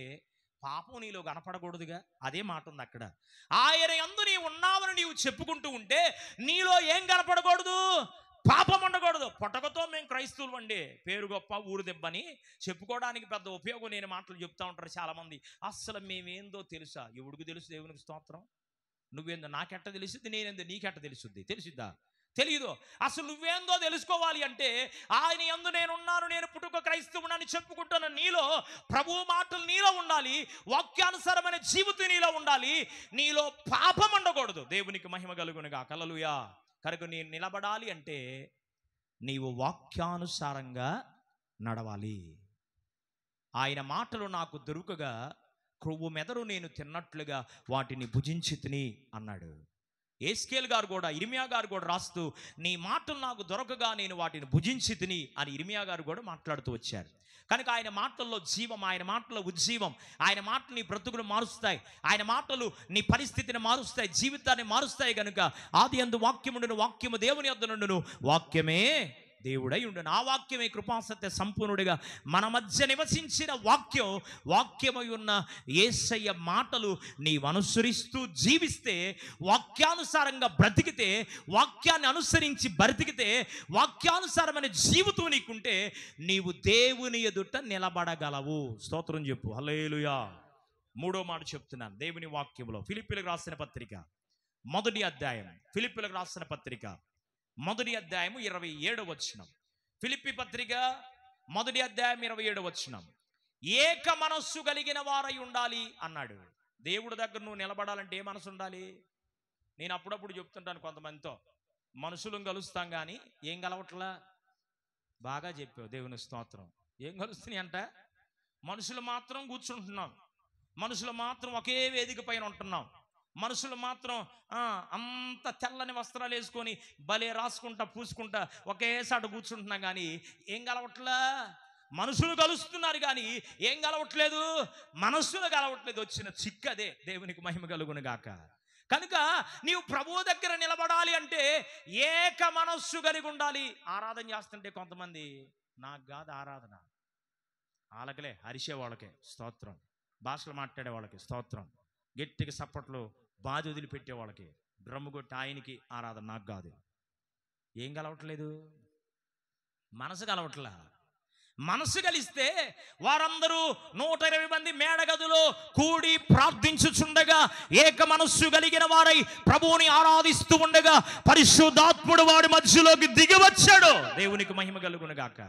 [SPEAKER 1] పాపం నీలో కనపడకూడదుగా. అదే మాట ఉంది అక్కడ. ఆయన యందు నీవు ఉన్నావని నీవు చెప్పుకుంటూ ఉంటే నీలో ఏం కనపడకూడదు? పాపం ఉండకూడదు. పొట్టకతో మేము క్రైస్తవులు అండి, పేరు గొప్ప ఊరు దెబ్బని చెప్పుకోవడానికి పెద్ద ఉపయోగం నేను మాటలు చెప్తా ఉంటారు చాలామంది. అస్సలు మేమేందో తెలుసా? ఎవడికి తెలుసు? దేవునికి స్తోత్రం. నువ్వేందో నాకెట్ట తెలుస్తుంది, నేనేందో నీకెట్ట తెలుస్తుంది? తెలిసిద్దా? తెలియదు. అసలు నువ్వేందో తెలుసుకోవాలి అంటే ఆయన యందు నేనున్నాను, నేను పుట్టుక క్రైస్తవునని చెప్పుకుంటున్న నీలో ప్రభువు మాటలు నీలో ఉండాలి, వాక్యానుసారమైన జీవితం నీలో ఉండాలి, నీలో పాపం ఉండకూడదు. దేవునికి మహిమ కలుగునుగా. హల్లెలూయా. కనుక నేను నిలబడాలి అంటే నీవు వాక్యానుసారంగా నడవాలి. ఆయన మాటలు నాకు దొరుకగా క్రొవ్వు మెదడు నేను తిన్నట్లుగా వాటిని భుజించి తిని అన్నాడు. ఏస్కేల్ గారు కూడా, ఇర్మియా గారు కూడా రాస్తూ, నీ మాటలు నాకు దొరకగా నేను వాటిని భుజించి తిని అని ఇర్మియా గారు కూడా మాట్లాడుతూ వచ్చారు. కనుక ఆయన మాటల్లో జీవం, ఆయన మాటల్లో ఉజ్జీవం, ఆయన మాటలు నీ బ్రతుకులు మారుస్తాయి, ఆయన మాటలు నీ పరిస్థితిని మారుస్తాయి, జీవితాన్ని మారుస్తాయి. కనుక ఆది యందు వాక్యముండును, వాక్యము దేవుని యొద్ద నుండును, వాక్యమే దేవుడై ఉండును. ఆ వాక్యమే కృపాసత్య సంపూర్ణుడిగా మన మధ్య నివసించిన వాక్యం. వాక్యమై ఉన్న యేసయ్య మాటలు నీవు అనుసరిస్తూ జీవిస్తే, వాక్యానుసారంగా బ్రతికితే, వాక్యాన్ని అనుసరించి బ్రతికితే, వాక్యానుసారమైన జీవితం నీకుంటే నీవు దేవుని ఎదుట నిలబడగలవు. స్తోత్రం చెప్పు, హల్లెలూయా. మూడో మాట చెప్తున్నాను దేవుని వాక్యంలో. ఫిలిప్పీలకు రాసిన పత్రిక మొదటి అధ్యాయం, ఫిలిప్పీలకు రాసిన పత్రిక మొదటి అధ్యాయము 27వ వచనం. ఫిలిప్పీ పత్రిక మొదటి అధ్యాయం 27వ వచనం. ఏక మనస్సు కలిగిన వారై ఉండాలి అన్నాడు. దేవుడి దగ్గర నువ్వు నిలబడాలంటే ఏ మనసు ఉండాలి? నేను అప్పుడప్పుడు చెప్తుంటాను కొంతమందితో, మనుషులను కలుస్తాం కానీ ఏం కలవట్లా. బాగా చెప్పావు, దేవుని స్తోత్రం. ఏం కలుస్తున్నాయి అంట? మనుషులు మాత్రం కూర్చుంటున్నాం, మనుషులు మాత్రం ఒకే వేదిక పైన ఉంటున్నాం, మనుషులు మాత్రం అంత తెల్లని వస్త్రాలు వేసుకొని భలే రాసుకుంటా పూసుకుంటా ఒకేసారి కూర్చుంటున్నాం కానీ ఏం కలవట్లా. మనుషులు కలుస్తున్నారు కానీ ఏం కలవట్లేదు, మనస్సులు కలవట్లేదు. వచ్చిన చిక్కదే. దేవునికి మహిమ కలుగును గాక. కనుక నీవు ప్రభువు దగ్గర నిలబడాలి అంటే ఏక మనస్సు కలిగి ఉండాలి. ఆరాధన చేస్తుంటే కొంతమంది, నాకు కాదు ఆరాధన, వాళ్ళకిలే, అరిసే వాళ్ళకే స్తోత్రం, భాషలు మాట్లాడే వాళ్ళకి స్తోత్రం, గట్టిగా సప్పట్లు బాధ వదిలిపెట్టే వాళ్ళకి, డ్రమ్ము కొట్టి ఆయనకి ఆరాధన, నాకు కాదు. ఏం కలవట్లేదు? మనసు కలవట్లా. మనసు కలిస్తే వారందరూ 120 మంది మేడగదిలో కూడి ప్రార్థించుచుండగా, ఏక మనస్సు కలిగిన వారై ప్రభువుని ఆరాధిస్తూ ఉండగా పరిశుద్ధాత్ముడు వాడి మధ్యలోకి దిగి వచ్చాడు. దేవునికి మహిమ కలుగును గాక.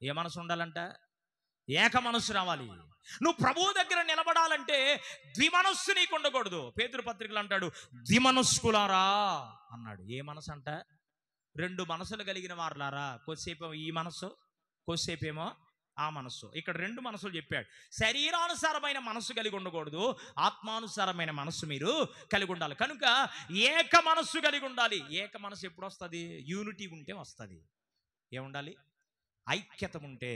[SPEAKER 1] ఏ మనసు ఉండాలంట? ఏక మనస్సు రావాలి. నువ్వు ప్రభువు దగ్గర నిలబడాలంటే ద్విమనస్సు నీకు ఉండకూడదు. పేతురు పత్రికలు అంటాడు, ద్విమనస్కులారా అన్నాడు. ఏ మనసు అంట? 2 మనసులు కలిగిన వారులారా. కొద్దిసేపు ఈ మనస్సు, కొద్దిసేపేమో ఆ మనస్సు. ఇక్కడ 2 మనసులు చెప్పాడు. శరీరానుసారమైన మనస్సు కలిగి ఉండకూడదు, ఆత్మానుసారమైన మనస్సు మీరు కలిగి ఉండాలి. కనుక ఏక మనస్సు కలిగి ఉండాలి. ఏక మనస్సు ఎప్పుడు వస్తుంది? యూనిటీ ఉంటే వస్తుంది. ఏముండాలి? ఐక్యత ఉంటే.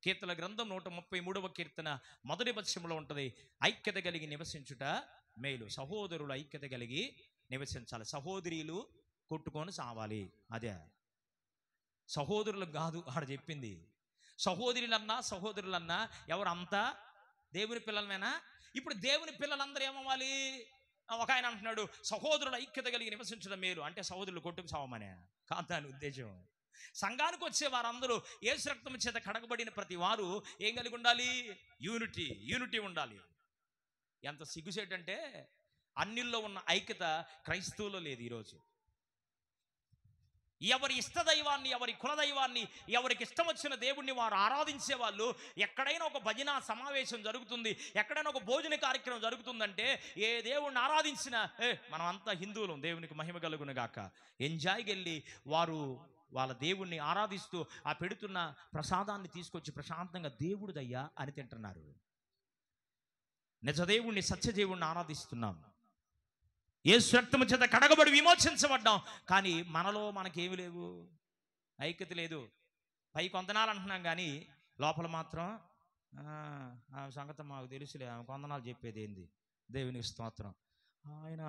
[SPEAKER 1] కీర్తన గ్రంథం 133వ కీర్తన మొదటి వచనంలో ఉంటుంది, ఐక్యత కలిగి నివసించుట మేలు. సహోదరులు ఐక్యత కలిగి నివసించాలి. సహోదరీలు కొట్టుకొని సావాలి. అదే సహోదరులకు కాదు ఆడ చెప్పింది. సహోదరులన్నా ఎవరంతా దేవుని పిల్లలమేనా? ఇప్పుడు దేవుని పిల్లలందరూ ఏమవ్వాలి? ఒక ఆయన అంటున్నాడు, సహోదరులు ఐక్యత కలిగి నివసించడం మేలు అంటే సహోదరులు కొట్టుకు సావమనే కాదు దాని ఉద్దేశం. సంఘానికి వచ్చే వారందరూ యేసు రక్తం చేత కడగబడిన ప్రతి వారు ఏం కలిగి ఉండాలి? యూనిటీ ఉండాలి. ఎంత సిగ్గుసేటంటే అన్నిల్లో ఉన్న ఐక్యత క్రైస్తవులో లేదు. ఈరోజు ఎవరి ఇష్టదైవాన్ని, ఎవరి కులదైవాన్ని, ఎవరికి ఇష్టం వచ్చిన దేవుణ్ణి వారు ఆరాధించే వాళ్ళు. ఎక్కడైనా ఒక భజన సమావేశం జరుగుతుంది, ఎక్కడైనా ఒక భోజన కార్యక్రమం జరుగుతుందంటే ఏ దేవుణ్ణి ఆరాధించినా మనం అంతా హిందువులం, దేవునికి మహిమ కలుగును గాక, ఎంజాయ్కి వెళ్ళి వారు వాళ్ళ దేవుణ్ణి ఆరాధిస్తూ ఆ పెడుతున్న ప్రసాదాన్ని తీసుకొచ్చి ప్రశాంతంగా దేవుడిదయ్యా అని తింటున్నారు. నిజదేవుణ్ణి, సత్యదేవుణ్ణి ఆరాధిస్తున్నాం. యేసు రక్తము చేత కడగబడి విమోచించబడ్డాం. కానీ మనలో మనకేమి లేవు, ఐక్యత లేదు. పై కొందనాలు అంటున్నాం కానీ లోపల మాత్రం ఆమె సంగతి మాకు తెలుసులే, ఆమె కొందనాలు చెప్పేది ఏంది, దేవునికి స్తోత్రం, ఆయన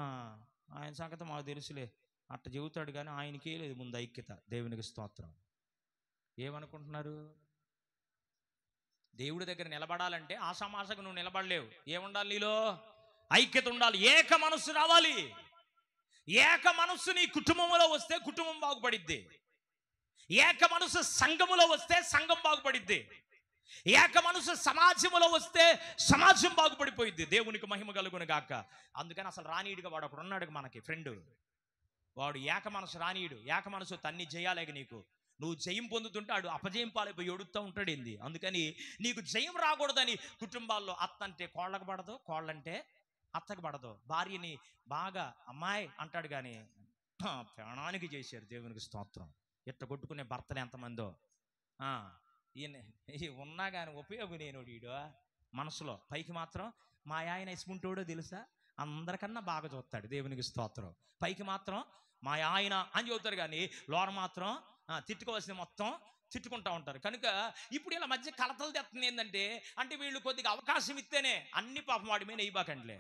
[SPEAKER 1] సంగతి మాకు తెలుసులే అట్ట చెబుతాడు కానీ ఆయనకే లేదు ముందు ఐక్యత. దేవునికి స్తోత్రం. ఏమనుకుంటున్నారు? దేవుడి దగ్గర నిలబడాలంటే ఆషామాషకు నువ్వు నిలబడలేవు. ఏముండాలి? నీలో ఐక్యత ఉండాలి. ఏక మనస్సు రావాలి. ఏక మనస్సు నీ కుటుంబంలో వస్తే కుటుంబం బాగుపడిద్ది. ఏక మనస్సు సంఘములో వస్తే సంఘం బాగుపడిద్ది. ఏక మనసు సమాజంలో వస్తే సమాజం బాగుపడిపోయిద్ది. దేవునికి మహిమ కలుగును గాక. అందుకని అసలు రానీయుడిగా వాడు ఒకడు ఉన్నాడు మనకి ఫ్రెండ్, వాడు ఏక మనసు రానీయుడు. ఏక మనసు తన్ని జయాలేక నీకు నువ్వు జయం పొందుతుంటే ఆడు అపజయం పాలైపోయి ఏడుస్తూ ఉంటాడు. ఏంది? అందుకని నీకు జయం రాకూడదని కుటుంబాల్లో అత్త అంటే కోళ్ళకు పడదు, కోళ్ళంటే అత్తకు పడదు. భార్యని బాగా అమ్మాయి అంటాడు కానీ ప్రాణానికి చేశారు. దేవునికి స్తోత్రం. ఇట్ట కొట్టుకునే భర్తలు ఎంతమందో. ఈయన ఉన్నా కానీ ఉపయోగం నేను వీడు మనసులో పైకి మాత్రం మా ఆయన ఇసుకుంటాడో తెలుసా, అందరికన్నా బాగా చూస్తాడు, దేవునికి స్తోత్రం. పైకి మాత్రం మా ఆయన అని చెబుతారు కానీ లోన మాత్రం తిట్టుకోవాల్సిన మొత్తం తిట్టుకుంటా ఉంటారు. కనుక ఇప్పుడు ఇలా మధ్య కలతలు తెస్తుంది ఏంటంటే, అంటే వీళ్ళు కొద్దిగా అవకాశం ఇస్తేనే అన్ని పాపం వాడి మీద నెయ్యబాకండిలే,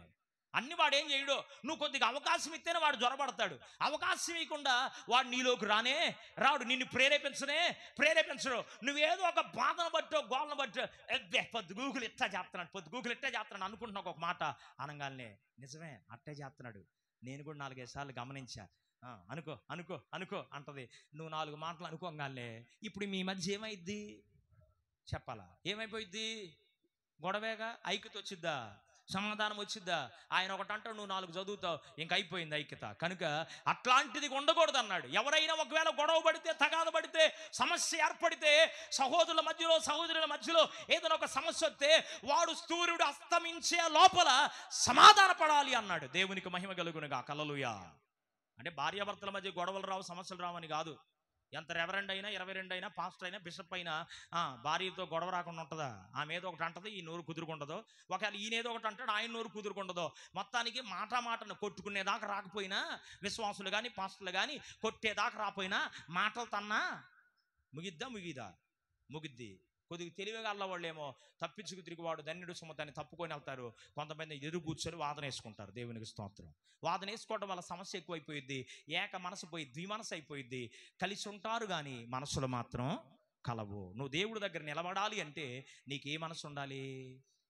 [SPEAKER 1] అన్ని వాడు ఏం చేయడు, నువ్వు కొద్దిగా అవకాశం ఇస్తేనే వాడు జ్వరపడతాడు. అవకాశం ఇవ్వకుండా వాడు నీలోకి రాడు, నిన్ను ప్రేరేపించడు. నువ్వేదో ఒక బాధను బట్టో గోళ్ళను బట్టో పొద్దుగూకులు ఇట్టా చేస్తున్నాడు అనుకుంటున్నావు. ఒక మాట అనగానే నిజమే అట్టే చేస్తున్నాడు, నేను కూడా 4-5 సార్లు గమనించా. అనుకో అంటది. నువ్వు 4 మాటలు అనుకోగానే ఇప్పుడు మీ మధ్య ఏమైద్ది చెప్పాలా? ఏమైపోయిద్ది? గొడవేగా. ఐక్యత వచ్చిద్దా? సమాధానం వచ్చిద్దా? ఆయన ఒకటి అంటాడు, నువ్వు 4 చదువుతావు, ఇంక అయిపోయింది ఐక్యత. కనుక అట్లాంటిది ఉండకూడదు అన్నాడు. ఎవరైనా ఒకవేళ గొడవ పడితే, తగాద పడితే, సమస్య ఏర్పడితే, సహోదరుల మధ్యలో ఏదైనా ఒక సమస్య వస్తే వాడు సూర్యుడు అస్తమించే లోపల సమాధాన పడాలి అన్నాడు. దేవునికి మహిమ కలుగునుగా. హల్లెలూయా. అంటే భార్యాభర్తల మధ్య గొడవలు రావు, సమస్యలు రావని కాదు. ఎంత రెవరెండ్ అయినా, 22 అయినా, పాస్టర్ అయినా, బిషప్ అయినా భార్యతో గొడవ రాకుండా ఉంటుందా? ఆమె ఏదో ఒకటి అంటది, ఈ నోరు కుదురుకుండదు. ఒకవేళ ఈయనేదో ఒకటి అంటాడు, ఆయన నోరు కుదురుకుండదు. మొత్తానికి మాటను కొట్టుకునేదాకా రాకపోయినా, విశ్వాసులు కానీ పాస్టర్లు కానీ కొట్టేదాకా రాపోయినా మాటలు తన్నా ముగిద్ది. కొద్దిగా తెలివిగా అల్లవాళ్ళు ఏమో తప్పించుకు తిరిగివాడు ధన్యుడు సుమతాన్ని తప్పుకొని వెళ్తారు. కొంతమంది ఎదురు కూర్చొని వాదన వేసుకుంటారు. దేవునికి స్తోత్రం. వాదన వేసుకోవడం వల్ల సమస్య ఎక్కువైపోయిద్ది, ఏక మనసు పోయి ద్విమనసు అయిపోయిద్ది. కలిసి ఉంటారు కానీ మనసులు మాత్రం కలవు. నువ్వు దేవుడి దగ్గర నిలబడాలి అంటే నీకు ఏ మనసు ఉండాలి?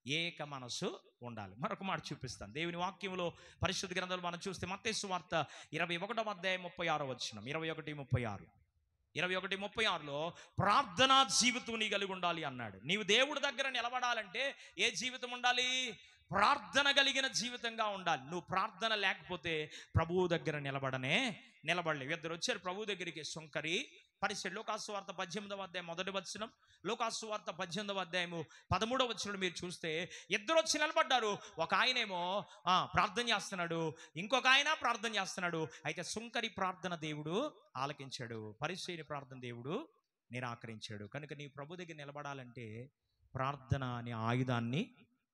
[SPEAKER 1] ఏక మనసు ఉండాలి. మరొక మాట చూపిస్తాను. దేవుని వాక్యంలో పరిశుద్ధ గ్రంథంలో మనం చూస్తే మత్తయి సువార్త 21వ అధ్యాయం 36వ వచనం, 21:36లో ప్రార్థనా జీవితం నీ కలిగి ఉండాలి అన్నాడు. నీవు దేవుడి దగ్గర నిలబడాలంటే ఏ జీవితం ఉండాలి? ప్రార్థన కలిగిన జీవితంగా ఉండాలి. నువ్వు ప్రార్థన లేకపోతే ప్రభువు దగ్గర నిలబడలేవు. ఇద్దరు వచ్చారు ప్రభు దగ్గరికి, సుంకరి పరిసెడు. లోకాసు వార్త 18వ అధ్యాయం 1వ వచనం, లోకాసు వార్త 18వ అధ్యాయము 13వ వచనం మీరు చూస్తే ఇద్దరు వచ్చి నిలబడ్డారు. ఒక ఆయనేమో ప్రార్థన చేస్తున్నాడు, ఇంకొక ఆయన ప్రార్థన చేస్తున్నాడు. అయితే సుంకరి ప్రార్థన దేవుడు ఆలకించాడు, పరిసెని ప్రార్థన దేవుడు నిరాకరించాడు. కనుక నీ ప్రభు దగ్గర నిలబడాలంటే ప్రార్థన అనే ఆయుధాన్ని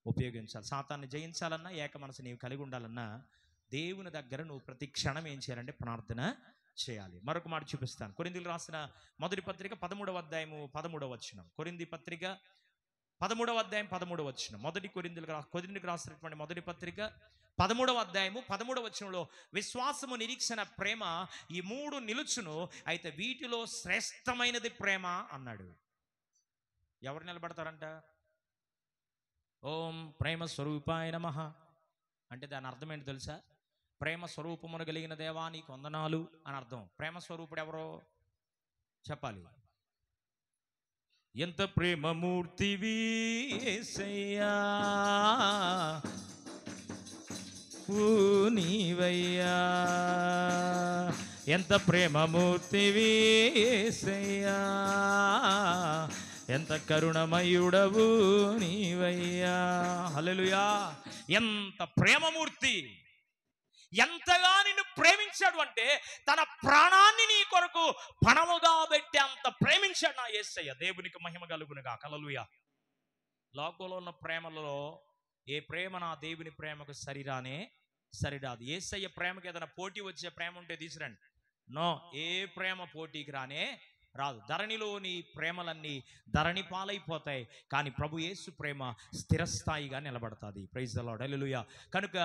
[SPEAKER 1] ఉపయోగించాలి. సాతాన్ని జయించాలన్నా, ఏక మనసు నీవు కలిగి ఉండాలన్నా దేవుని దగ్గర నువ్వు ప్రతి క్షణం ఏం చేయాలంటే ప్రార్థన చేయాలి. మరొక మాట చూపిస్తాను. కొరింథీయులకు రాసిన మొదటి పత్రిక 13వ అధ్యాయము 13వ వచనం. కొరింథీ పత్రిక 13వ అధ్యాయం 13వ వచనం. కొరింథీయులకు రాసినటువంటి మొదటి పత్రిక 13వ అధ్యాయము 13వ వచనంలో విశ్వాసము, నిరీక్షణ, ప్రేమ ఈ 3 నిలుచును, అయితే వీటిలో శ్రేష్టమైనది ప్రేమ అన్నాడు. ఎవరు నిలబడతారంట? ఓం ప్రేమ స్వరూపాయ నమః అంటే దాని అర్థం ఏంటి తెలుసా? ప్రేమ స్వరూపమును కలిగిన దేవా నీకు వందనాలు అని అర్థం. ప్రేమ స్వరూపుడు ఎవరో చెప్పాలి. ఎంత ప్రేమమూర్తివి యేసయ్యా, ఓ నీవయ్యా, ఎంత ప్రేమమూర్తివి యేసయ్యా, ఎంత కరుణమయుడవు నీవయ్యా. హల్లెలూయా. ఎంత ప్రేమమూర్తి, ఎంతగా నిన్ను ప్రేమించాడు అంటే తన ప్రాణాన్ని నీ కొరకు పణముగా పెట్టి అంత ప్రేమించాడు నా యేసయ్య. దేవునికి మహిమ కలుగునుగా. హల్లెలూయా. లోకంలో ఉన్న ప్రేమలలో ఏ ప్రేమ నా దేవుని ప్రేమకు సరిరాదు. యేసయ్య ప్రేమకి ఏదైనా పోటీ వచ్చే ప్రేమ ఉంటే తీసురండి. నో, ఏ ప్రేమ పోటీకి రాదు. ధరణిలోని ప్రేమలన్నీ ధరణి పాలైపోతాయి, కానీ ప్రభు యేసు ప్రేమ స్థిరస్థాయిగా నిలబడుతుంది. Praise the lord. హల్లెలూయా. కనుక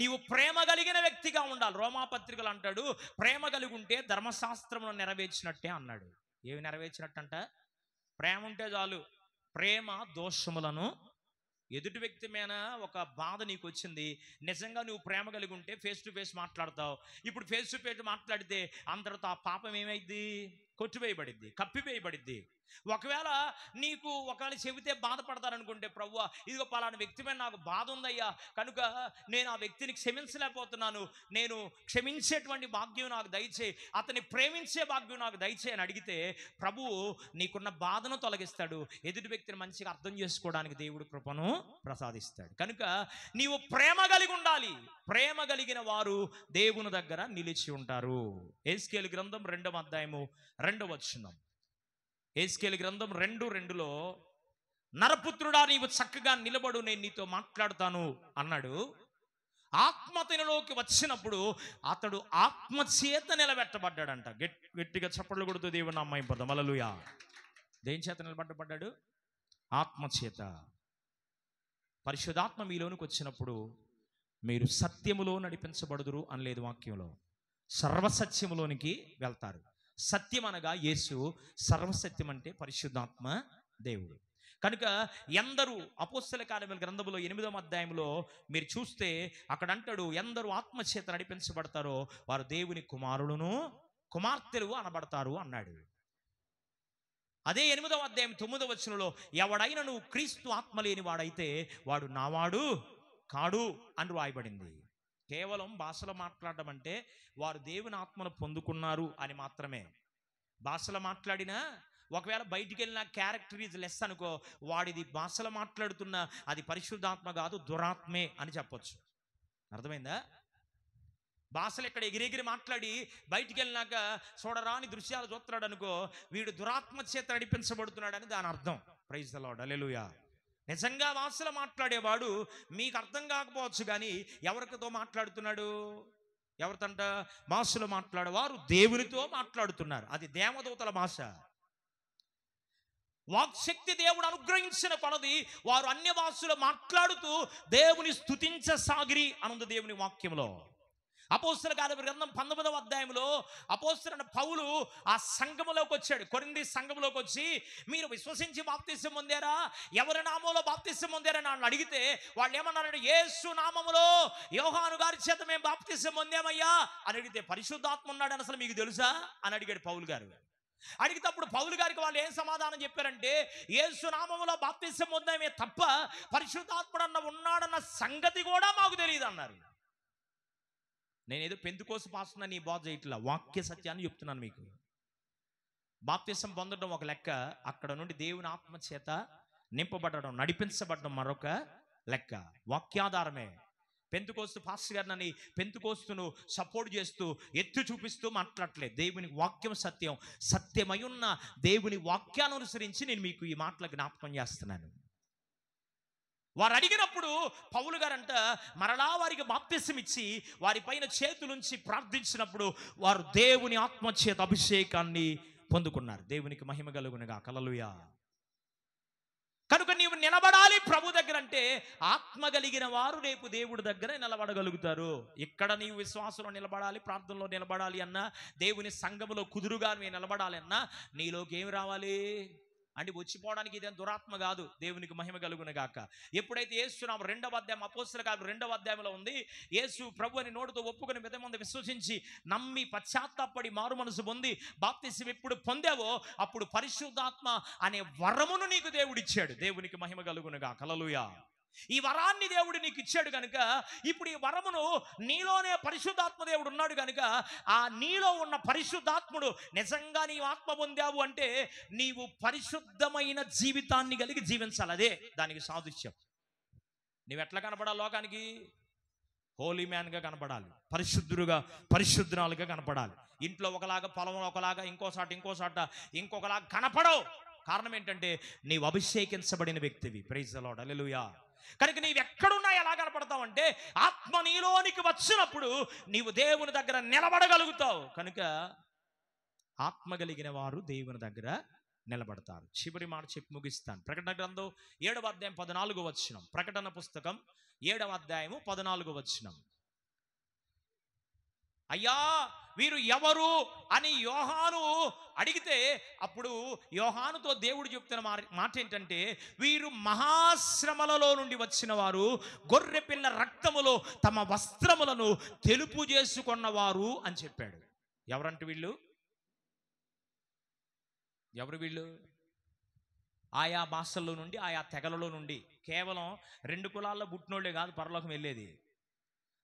[SPEAKER 1] నీవు ప్రేమ కలిగిన వ్యక్తిగా ఉండాలి. రోమాపత్రికలు అంటాడు, ప్రేమ కలిగి ఉంటే ధర్మశాస్త్రమును నెరవేర్చినట్టే అన్నాడు. ఏమి నెరవేర్చినట్టంట? ప్రేమ ఉంటే చాలు. ప్రేమ దోషములను, ఎదుటి వ్యక్తి మీద ఒక బాధ నీకు వచ్చింది, నిజంగా నువ్వు ప్రేమ కలిగి ఉంటే ఫేస్ టు ఫేస్ మాట్లాడతావు. ఇప్పుడు ఫేస్ టు ఫేస్ మాట్లాడితే అందరితో ఆ పాపం ఏమైద్ది? కొట్టివేయబడిద్ది, కప్పివేయబడిద్ది. ఒకవేళ చెబితే బాధపడతారనుకుంటే, ప్రభువా ఇదిగో పలానా వ్యక్తి మీద నాకు బాధ ఉందయ్యా, కనుక నేను ఆ వ్యక్తిని క్షమించలేకపోతున్నాను, నేను క్షమించేటువంటి భాగ్యం నాకు దయచేయి, అతన్ని ప్రేమించే భాగ్యం నాకు దయచేయి అని అడిగితే ప్రభువు నీకున్న బాధను తొలగిస్తాడు. ఎదుటి వ్యక్తిని మంచిగా అర్థం చేసుకోవడానికి దేవుడు కృపను ప్రసాదిస్తాడు. కనుక నీవు ప్రేమ కలిగి ఉండాలి. ప్రేమ కలిగిన వారు దేవుని దగ్గర నిలిచి ఉంటారు. ఎహెజ్కేలు గ్రంథం 2వ అధ్యాయము 2వ వచనం. యేస్కేలు గ్రంథం 2:2లో నరపుత్రుడా నీవు చక్కగా నిలబడు, నేను నీతో మాట్లాడుతాను అన్నాడు. ఆత్మ అతనిలోకి వచ్చినప్పుడు అతడు ఆత్మ చేత నిలబెట్టబడ్డాడంట. గట్టిగా చప్పట్లు కొడుతూ దేవుని నామం పడదాం. హల్లెలూయా. దేని చేత నిలబెట్టబడ్డాడు? ఆత్మ చేత. పరిశుద్ధాత్మ మీలోనికి వచ్చినప్పుడు మీరు సత్యములో నడిపించబడుదురు అనలేదు వాక్యంలో. సర్వసత్యములోనికి వెళ్తారు. సత్యం అనగా యేసు, సర్వసత్యం అంటే పరిశుద్ధాత్మ దేవుడు. కనుక ఎందరూ అపోస్తల కార్యముల గ్రంథములో 8వ అధ్యాయంలో మీరు చూస్తే అక్కడ అంటాడు, ఎందరూ ఆత్మచేత నడిపించబడతారో వారు దేవుని కుమారులను కుమార్తెలు అనబడతారు అన్నాడు. అదే 8వ అధ్యాయం 9వ వచనంలో ఎవడైనను క్రీస్తు ఆత్మ లేని వాడైతే వాడు నావాడు కాడు అని రాయబడింది. కేవలం భాషలో మాట్లాడడం అంటే వారు దేవుని ఆత్మను పొందుకున్నారు అని మాత్రమే. భాషలో మాట్లాడినా ఒకవేళ బయటికి వెళ్ళిన క్యారెక్టర్ ఈజ్ లెస్ అనుకో, వాడిది భాషలో మాట్లాడుతున్న అది పరిశుద్ధాత్మ కాదు, దురాత్మే అని చెప్పొచ్చు. అర్థమైందా? భాషలు ఇక్కడ ఎగిరెగిరి మాట్లాడి బయటికి వెళ్ళినాక చూడరాని దృశ్యాలు చూస్తున్నాడు అనుకో, వీడు దురాత్మ చేత నడిపించబడుతున్నాడని దాని అర్థం. Praise the lord. హల్లెలూయా. నిజంగా భాషలో మాట్లాడేవాడు మీకు అర్థం కాకపోవచ్చు, కానీ ఎవరితో మాట్లాడుతున్నాడు? ఎవరితంట? భాషలో మాట్లాడేవారు దేవునితో మాట్లాడుతున్నారు. అది దేవదూతల భాష. వాక్శక్తి దేవుడు అనుగ్రహించిన కొలది వారు అన్య భాషలో మాట్లాడుతూ దేవుని స్తుతించసాగిరి అనుంది దేవుని వాక్యంలో. అపోస్తల కార్యముల గ్రంథం 19వ అధ్యాయంలో అపోస్తలుడైన పౌలు ఆ సంఘములోకి వచ్చాడు. కొరింథీ సంఘములోకి వచ్చి, మీరు విశ్వసించి బాప్తిసం పొందారా, ఎవరి నామంలో బాప్తిసం పొందారని వాళ్ళు అడిగితే వాళ్ళు ఏమన్నారంటే, యేసు నామములో యోహాను గారి చేత మేము బాప్తిసం పొందామయ్యా అని అడిగితే, పరిశుద్ధాత్మ ఉన్నాడని అసలు మీకు తెలుసా అని అడిగాడు పౌలు గారు. అడిగితే అప్పుడు పౌలు గారికి వాళ్ళు ఏం సమాధానం చెప్పారంటే, యేసు నామములో బాప్తిసం పొందామే తప్ప పరిశుద్ధాత్ముడు అన్న ఉన్నాడన్న సంగతి కూడా మాకు తెలియదు అన్నారు. నేనేదో పెంతుకోసు పాస్తున్నా నీ బోధ చేయట్లా, వాక్య సత్యాన్ని చెప్తున్నాను మీకు. బాప్తిసం పొందడం ఒక లెక్క, అక్కడ నుండి దేవుని ఆత్మ చేత నింపబడడం, నడిపించబడడం మరొక లెక్క. వాక్యాధారమే. పెంతుకోస్తు పాస్టర్ గారు నన్ను పెంతుకోస్తును సపోర్ట్ చేస్తూ ఎత్తు చూపిస్తూ మాట్లాడట్లేదు. దేవుని వాక్యం సత్యం. సత్యమై ఉన్న దేవుని వాక్యాన్ని అనుసరించి నేను మీకు ఈ మాటలు జ్ఞాపకం చేస్తున్నాను. వారు అడిగినప్పుడు పౌలు గారంట మరలా వారికి బాప్తిసం ఇచ్చి వారిపైన చేతులుంచి ప్రార్థించినప్పుడు వారు దేవుని ఆత్మచేత అభిషేకాన్ని పొందుకున్నారు. దేవునికి మహిమ కలుగునుగా. హల్లెలూయా. కనుక నీవు నిలబడాలి ప్రభు దగ్గర అంటే ఆత్మ కలిగిన వారు రేపు దేవుడి దగ్గర నిలబడగలుగుతారు. ఇక్కడ నీవు విశ్వాసంలో నిలబడాలి, ప్రార్థనలో నిలబడాలి అన్నా, దేవుని సంఘములో కుదురుగా నువ్వు నిలబడాలి అన్నా నీలోకి ఏమి రావాలి అంటే వచ్చిపోవడానికి ఇదేం దురాత్మ కాదు. దేవునికి మహిమ కలుగునుగాక. ఎప్పుడైతే యేసు నామములో 2వ అధ్యాయం అపోస్తల కార్యములు 2వ అధ్యాయంలో ఉంది, యేసు ప్రభు అని నోటితో ఒప్పుకొని మిదమంది విశ్వసించి నమ్మి పశ్చాత్తాపడి మారు మనసు పొంది బాప్తిసం ఎప్పుడు పొందావో అప్పుడు పరిశుద్ధాత్మ అనే వరమును నీకు దేవుడిచ్చాడు. దేవునికి మహిమ కలుగునుగాక. హల్లెలూయా. ఈ వరాన్ని దేవుడు నీకు ఇచ్చాడు కనుక ఇప్పుడు ఈ వరమును నీలోనే పరిశుద్ధాత్మ దేవుడు ఉన్నాడు కనుక ఆ నీలో ఉన్న పరిశుద్ధాత్ముడు నిజంగా నీవు ఆత్మ పొందావు అంటే నీవు పరిశుద్ధమైన జీవితాన్ని కలిగి జీవించాలి. అదే దానికి సాదృశ్యం. నువ్వు ఎట్లా కనపడాలి లోకానికి? హోలీ మ్యాన్గా కనపడాలి, పరిశుద్ధుడుగా పరిశుద్ధురాలుగా కనపడాలి. ఇంట్లో ఒకలాగా, పొలంలో ఒకలాగా, ఇంకొకలాగా కనపడవు. కారణం ఏంటంటే నీవు అభిషేకించబడిన వ్యక్తివి. Praise the lord. హల్లెలూయా. కనుక నీవు ఎక్కడున్నా ఎలా కనపడతావు అంటే ఆత్మ నీలోనికి వచ్చినప్పుడు నీవు దేవుని దగ్గర నిలబడగలుగుతావు. కనుక ఆత్మ కలిగిన వారు దేవుని దగ్గర నిలబడతారు. చివరి మాట చెప్పి ముగిస్తాను. ప్రకటన గ్రంథం 7వ అధ్యాయం 14వ వచనం. ప్రకటన పుస్తకం 7వ అధ్యాయము 14వ వచనం. అయ్యా వీరు ఎవరు అని యోహాను అడిగితే అప్పుడు యోహానుతో దేవుడు చెప్తున్న మాట ఏంటంటే, వీరు మహాశ్రమలలో నుండి వచ్చిన వారు, గొర్రెపిల్ల రక్తములో తమ వస్త్రములను తెలుపు చేసుకున్నవారు అని చెప్పాడు. ఎవరంటే వీళ్ళు? ఎవరు వీళ్ళు? ఆయా భాషల్లో నుండి, ఆయా తెగలలో నుండి, కేవలం 2 కులాల్లో పుట్టినోళ్లే కాదు పరలోకం వెళ్ళేది.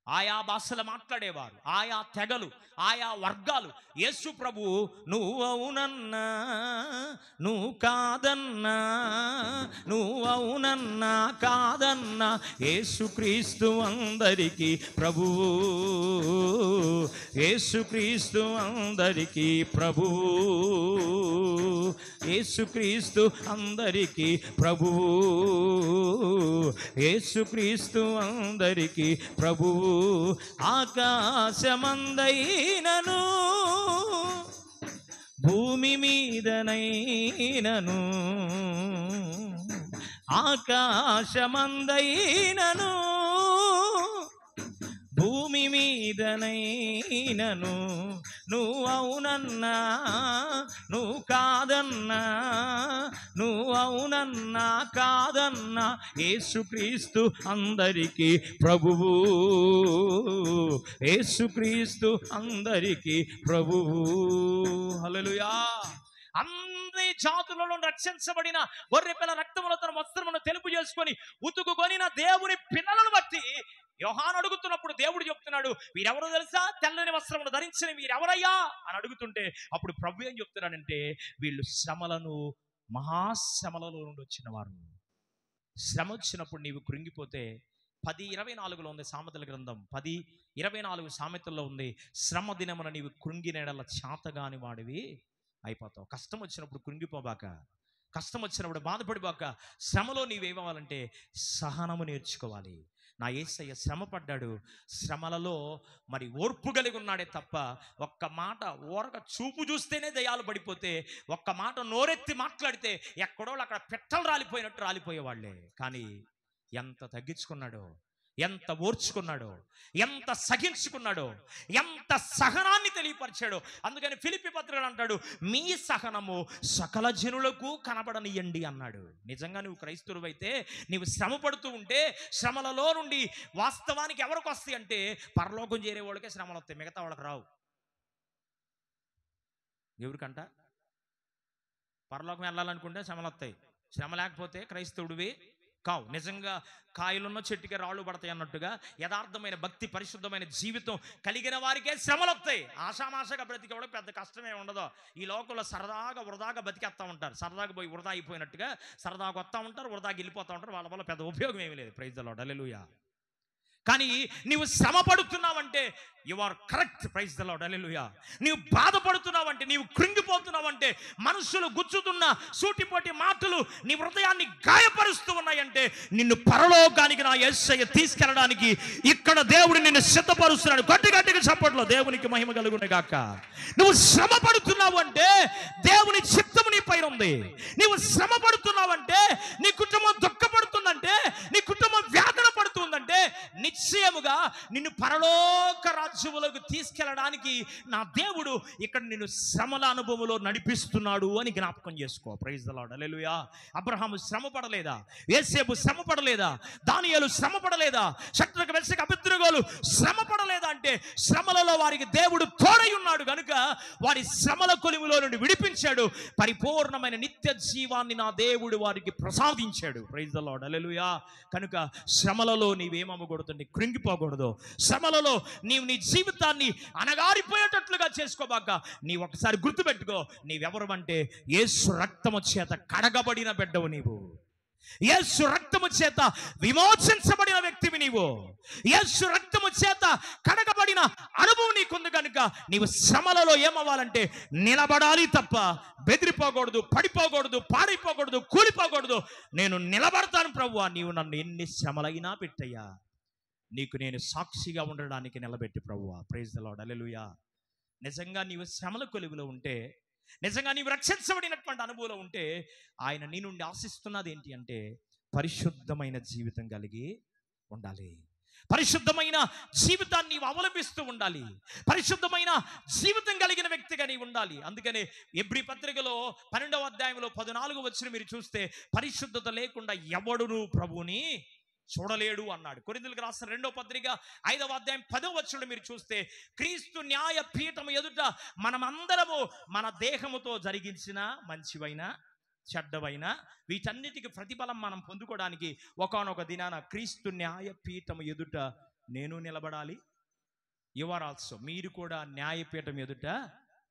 [SPEAKER 1] ఆయా భాషలు మాట్లాడేవారు, ఆయా తెగలు, ఆయా వర్గాలు. యేసు ప్రభువు నువ్వు అవునన్నా నువ్వు కాదన్నా, నువ్వు అవునన్నా కాదన్నా, యేసుక్రీస్తు అందరికీ ప్రభువు, యేసుక్రీస్తు అందరికీ ప్రభువు, యేసుక్రీస్తు అందరికీ ప్రభువు, యేసుక్రీస్తు అందరికీ ప్రభువు. ఆకాశమందైనను భూమి మీదనైనను, ఆకాశమందైనను భూమి మీదనైనను, నువ్వు అవునన్నా నువ్వు కాదన్నా, నువ్వు అవునన్నా కాదన్నా, యేసుక్రీస్తు అందరికీ ప్రభువు, యేసుక్రీస్తు అందరికీ ప్రభువు. హల్లెలూయా. అన్ని జాతులలో రక్షించబడిన గొర్రెపిల్ల రక్తములో తన వస్త్రమును తెలుపు చేసుకొని ఉతుకుకొనిన దేవుని పిల్లలను బట్టి యోహాను అడుగుతున్నప్పుడు దేవుడు చెప్తున్నాడు, వీరెవరో తెలుసా? తెల్లని వస్త్రమును ధరించిన వీరెవరయ్యా అని అడుగుతుంటే అప్పుడు ప్రభు ఏం చెప్తున్నాడంటే, వీళ్ళు శ్రమలను, మహాశ్రమలలో నుండి వచ్చిన వారు. శ్రమ వచ్చినప్పుడు నీవు కృంగిపోతే 10:24లో ఉంది సామెతల గ్రంథం, 10:24 సామెతల్లో ఉంది, శ్రమ దినమున నీవు కృంగినేడల చాతగాని వాడివి అయిపోతావు. కష్టం వచ్చినప్పుడు కృంగిపోబాక, కష్టం వచ్చినప్పుడు బాధపడిబాక. శ్రమలో నీవేమవ్వాలంటే సహనము నేర్చుకోవాలి. నా యేసయ్య శ్రమ పడ్డాడు, శ్రమలలో మరి ఓర్పు కలిగి ఉన్నాడే తప్ప ఒక్క మాట ఓరక చూపు చూస్తేనే దయాలు పడిపోతే, ఒక్క మాట నోరెత్తి మాట్లాడితే ఎక్కడో అక్కడ పెట్టలు రాలిపోయినట్టు రాలిపోయేవాళ్లే. కానీ ఎంత తగ్గించుకున్నాడో, ఎంత ఓర్చుకున్నాడో, ఎంత సహించుకున్నాడో, ఎంత సహనాన్ని తెలియపరిచాడో. అందుకని ఫిలిప్పీ పత్రికలు అంటాడు, మీ సహనము సకల జనులకు కనబడనియండి అన్నాడు. నిజంగా నువ్వు క్రైస్తవుడు అయితే నీవు శ్రమ పడుతూ ఉంటే శ్రమలలో నుండి వాస్తవానికి ఎవరికి వస్తాయి అంటే పరలోకం చేరే వాళ్ళకే శ్రమలు వస్తాయి, మిగతా వాళ్ళకి రావు. ఎవరికంట? పరలోకం వెళ్ళాలనుకుంటే శ్రమలు వస్తాయి, శ్రమ లేకపోతే క్రైస్తవుడివి కావు. నిజంగా కాయలున్న చెట్టుకే రాళ్ళు పడతాయి అన్నట్టుగా యథార్థమైన భక్తి, పరిశుద్ధమైన జీవితం కలిగిన వారికే శ్రమలు వస్తాయి. ఆషామాషగా బ్రతికేవాడు పెద్ద కష్టమే ఉండదు. ఈ లోకంలో సరదాగా వృధాగా బతికేస్తూ ఉంటారు, సరదాగా పోయి వృధా అయిపోయినట్టుగా సరదాగా వస్తూ ఉంటారు, వృధాగా వెళ్ళిపోతూ ఉంటారు. వాళ్ళ వల్ల పెద్ద ఉపయోగం ఏమీ లేదు. Praise the lord, hallelujah. కానీ నీవు శ్రమ పడుతున్నావంటే you are correct. Praise the lord, hallelujah. నీవు బాధపడుతున్నావంటే, నీవు కృంగిపోతున్నావంటే, మనుషులు గుచ్చుతున్న సూటిపోటి మాటలు నీ హృదయాన్ని గాయపరుస్తూ ఉన్నాయంటే నిన్ను పరలోకానికి నా యేసయ్య తీసుకెళ్ళడానికి ఇక్కడ దేవుడు నిన్ను సిద్ధపరుస్తున్నాడు. గట్టి గట్టిగా చప్పట్లో దేవునికి మహిమ కలుగునే గాక. నువ్వు శ్రమ పడుతున్నావు అంటే దేవుని చిత్తము నీ పైన ఉంది. నీవు శ్రమ పడుతున్నావంటే, నీ కుటుంబం దుఃఖపడుతుందంటే, నీ కుటుంబం వేదన పడుతుందంటే నిశ్చయముగా నిన్ను పరలోక రాజ్యములకు తీసుకెళ్ళడానికి నా దేవుడు ఇక్కడ నిన్ను శ్రమల అనుభవంలో నడిపిస్తున్నాడు అని జ్ఞాపకం చేసుకో. ప్రైజ్ ది లార్డ్, హల్లెలూయా. అబ్రహాము శ్రమ పడలేదా? యోసేపు శ్రమ పడలేదా? దానియేలు శ్రమ పడలేదా? శద్రకు మెషకు అబేద్నెగోలు శ్రమ పడలేదా? అంటే శ్రమలలో వారికి దేవుడు తోడై ఉన్నాడు కనుక వారి శ్రమల కొలిమిలో నుండి విడిపించాడు. పరిపూర్ణమైన నిత్య జీవాన్ని నా దేవుడు వారికి ప్రసాదించాడు. Praise the lord, hallelujah. కనుక శ్రమలలో నీవేమవ్వకూడదు, కృంగిపోకూడదు. శ్రమలలో నీవు నీ జీవితాన్ని అనగారిపోయేటట్లుగా చేసుకోబాక. నీ ఒకసారి గుర్తుపెట్టుకో, నీవెవరు అంటే యేసు రక్తము చేత కడగబడిన బిడ్డవు నీవు. యేసు రక్తము చేత విమోచించబడిన వ్యక్తివి నీవు. యేసు రక్తము చేత కడగబడిన అనుభవం నీకుంది కనుక నీవు శ్రమలలో ఏమవ్వాలంటే నిలబడాలి తప్ప బెదిరిపోకూడదు, పడిపోకూడదు, పాడైపోకూడదు, కూలిపోకూడదు. నేను నిలబడతాను ప్రభువా, నీవు నన్ను ఎన్ని శ్రమలైనా పెట్టయ్యా, నీకు నేను సాక్షిగా ఉండడానికి నిలబెట్టి ప్రభువా. Praise the lord, hallelujah. నిజంగా నీవు శ్రమల కొలువులో ఉంటే, నిజంగా నీవు రక్షించబడినటువంటి అనుభవంలో ఉంటే ఆయన నీ నుండి ఆశిస్తున్నది ఏంటి అంటే పరిశుద్ధమైన జీవితం కలిగి ఉండాలి. పరిశుద్ధమైన జీవితాన్ని నీవు అవలంబిస్తూ ఉండాలి. పరిశుద్ధమైన జీవితం కలిగిన వ్యక్తిగా నీవు ఉండాలి. అందుకనే ఎబ్రీ పత్రికలో 12వ అధ్యాయంలో 14వ వచనం మీరు చూస్తే పరిశుద్ధత లేకుండా ఎవడును ప్రభువుని చూడలేడు అన్నాడు. కొరింథీయులకు రాసిన 2వ పత్రిక 5వ అధ్యాయం 10వ వచనం మీరు చూస్తే క్రీస్తు న్యాయ పీఠము ఎదుట మనమందరము మన దేహముతో జరిగించిన మంచివైన చెడ్డవైన వీటన్నిటికి ప్రతిఫలం మనం పొందుకోవడానికి ఒకానొక దినాన క్రీస్తు న్యాయ పీఠము ఎదుట నేను నిలబడాలి. యు ఆర్ ఆల్సో, మీరు కూడా న్యాయపీఠం ఎదుట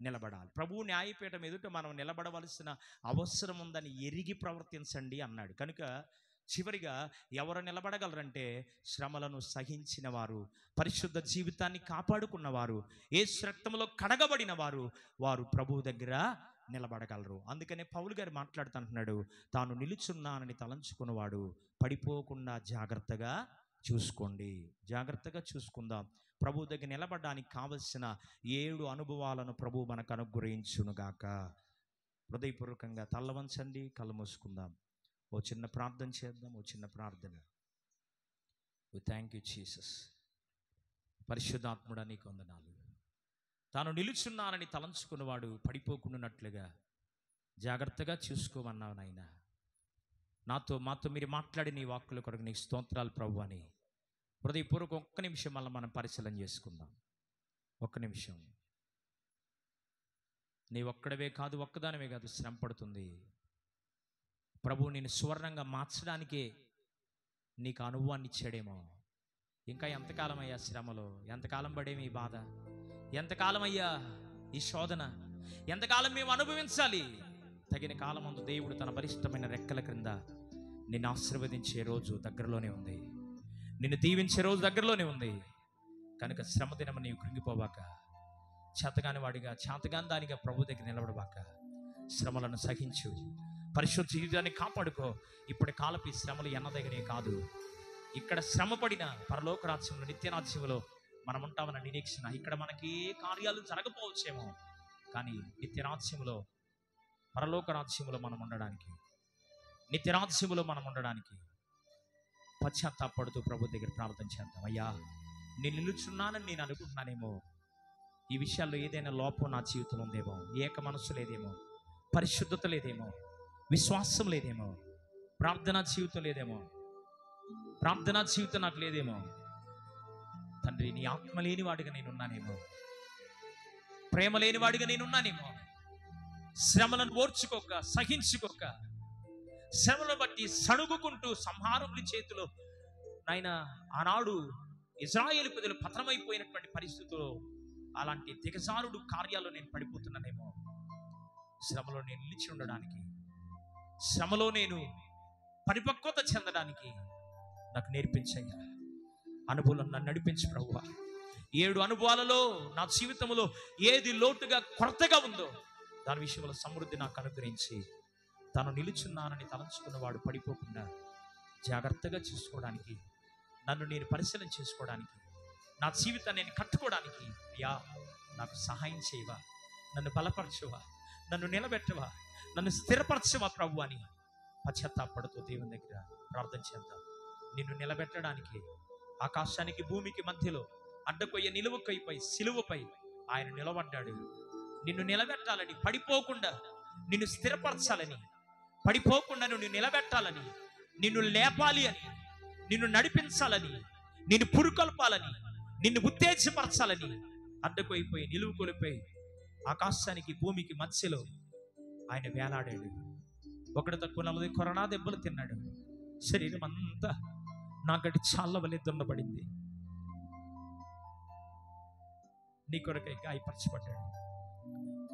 [SPEAKER 1] నిలబడాలి. ప్రభు న్యాయపీఠం ఎదుట మనం నిలబడవలసిన అవసరం ఉందని ఎరిగి ప్రవర్తించండి అన్నాడు. కనుక చివరిగా ఎవరు నిలబడగలరంటే శ్రమలను సహించిన వారు, పరిశుద్ధ జీవితాన్ని కాపాడుకున్నవారు, యేసు రక్తంలో కడగబడిన వారు, వారు ప్రభువు దగ్గర నిలబడగలరు. అందుకనే పౌలు గారు మాట్లాడుతుంటున్నాడు, తాను నిలుచున్నానని తలంచుకున్నవాడు పడిపోకుండా జాగ్రత్తగా చూసుకోండి. జాగ్రత్తగా చూసుకుందాం. ప్రభు దగ్గర నిలబడడానికి కావలసిన 7 అనుభవాలను ప్రభు మనకు అనుగ్రహించునుగాక. హృదయపూర్వకంగా తల్ల వంచండి, కళ్ళు మూసుకుందాం. ఓ చిన్న ప్రార్థన చేద్దాం. ఓ చిన్న ప్రార్థన. ఓ థ్యాంక్ యూ జీసస్. పరిశుద్ధాత్ముడా నీకు వందనాలు. తాను నిలుచున్నానని తలంచుకున్నవాడు పడిపోకుండానట్లుగా జాగ్రత్తగా చూసుకోమన్నావు నాయన. మాతో మీరు మాట్లాడి నీ వాక్కుల కొరకు నీకు స్తోత్రాలు ప్రభు అని హృదయపూర్వక ఒక్క నిమిషం మళ్ళీ మనం పరిశీలన చేసుకుందాం. ఒక్క నిమిషం. నీ ఒక్కడవే కాదు, ఒక్కదానివే కాదు శ్రమ పడుతుంది. ప్రభు నేను సువర్ణంగా మార్చడానికే నీకు అనుభవాన్ని ఇచ్చాడేమో. ఇంకా ఎంతకాలం అయ్యా శ్రమలో, ఎంతకాలం పడేమి ఈ బాధ, ఎంతకాలం అయ్యా ఈ శోధన, ఎంతకాలం మేము అనుభవించాలి? తగిన కాలం ముందు దేవుడు తన బలిష్టమైన రెక్కల క్రింద నిన్ను ఆశీర్వదించే రోజు దగ్గరలోనే ఉంది. నిన్ను దీవించే రోజు దగ్గరలోనే ఉంది. కనుక శ్రమ దినము నీవు కృంగిపోవాక, చేతగాని వాడిగా చేతగాని దానిగా ప్రభు దగ్గర నిలబడబాక. శ్రమలను సహించు, పరిశుద్ధ జీవితాన్ని కాపాడుకో. ఇప్పటి కాలపు ఈ శ్రమలు ఎన్నదగినే కాదు. ఇక్కడ శ్రమ పడిన పరలోక రాజ్యంలో, నిత్యరాజ్యంలో మనం ఉంటామన్న నిరీక్షణ. ఇక్కడ మనకి ఏ కార్యాలు జరగపోవచ్చేమో, కానీ నిత్యరాజ్యంలో, పరలోక రాజ్యంలో మనం ఉండడానికి, నిత్యరాజ్యంలో మనం ఉండడానికి పశ్చాత్తాపడుతూ ప్రభు దగ్గర ప్రార్థన చేద్దాం. అయ్యా నేను నిలుచున్నానని నేను అనుకుంటున్నానేమో, ఈ విషయాల్లో ఏదైనా లోపం నా జీవితంలో ఉందేమో, ఏక మనస్సు లేదేమో, పరిశుద్ధత లేదేమో, విశ్వాసం లేదేమో, ప్రార్థనా జీవితం లేదేమో, ప్రార్థనా జీవితం నాకు లేదేమో. తండ్రి నీ ఆత్మ లేనివాడిగా నేనున్నానేమో, ప్రేమ లేనివాడిగా నేనున్నానేమో. శ్రమలను ఓర్చుకోక, సహించుకోక, శ్రమను బట్టి సణుగుకుంటూ సంహారముల చేతిలో నాయన ఆనాడు ఇజ్రాయేలు ప్రజలు పతనమైపోయినటువంటి పరిస్థితుల్లో అలాంటి దిగజారుడు కార్యాల్లో నేను పడిపోతున్నానేమో. శ్రమలో నేను నిలిచి ఉండడానికి, శ్రమలో నేను పరిపక్వత చెందడానికి నాకు నేర్పించయ్యా. అనుభవం నన్ను నడిపించు ప్రభువా. 7 అనుభవాలలో నా జీవితంలో ఏది లోటుగా కొరతగా ఉందో దాని విషయంలో సమృద్ధి నాకు అనుగ్రహించి, తాను నిలుచున్నానని తలంచుకున్నవాడు పడిపోకుండా జాగ్రత్తగా చూసుకోవడానికి, నన్ను నేను పరిశీలన చేసుకోవడానికి, నా జీవితాన్ని నేను కట్టుకోవడానికి అయ్యా నాకు సహాయం చేయవా, నన్ను బలపరచువా, నన్ను నిలబెట్టవా, నన్ను స్థిరపరచవా ప్రభు అని పశ్చాత్తాపడుతూ దేవుని దగ్గర ప్రార్థన చేద్దాం. నిన్ను నిలబెట్టడానికి ఆకాశానికి భూమికి మధ్యలో అడ్డకొయ్య నిలువకైపై సిలువపై ఆయన నిలబడ్డాడు. నిన్ను నిలబెట్టాలని, పడిపోకుండా నిన్ను స్థిరపరచాలని, పడిపోకుండా నిన్ను నిలబెట్టాలని, నిన్ను లేపాలి అని, నిన్ను నడిపించాలని, నిన్ను పురుకొల్పాలని, నిన్ను ఉత్తేజపరచాలని అడ్డకొయిపోయి నిలువుకొలిపోయి ఆకాశానికి భూమికి మధ్యలో ఆయన వేలాడాడు. ఒకటి తక్కువ 40 కొరనా దెబ్బలు తిన్నాడు. శరీరం అంతా నాకటి చాళ్ళ వలె దున్నబడింది. నీ కొరకై గాయపరచబడ్డాడు,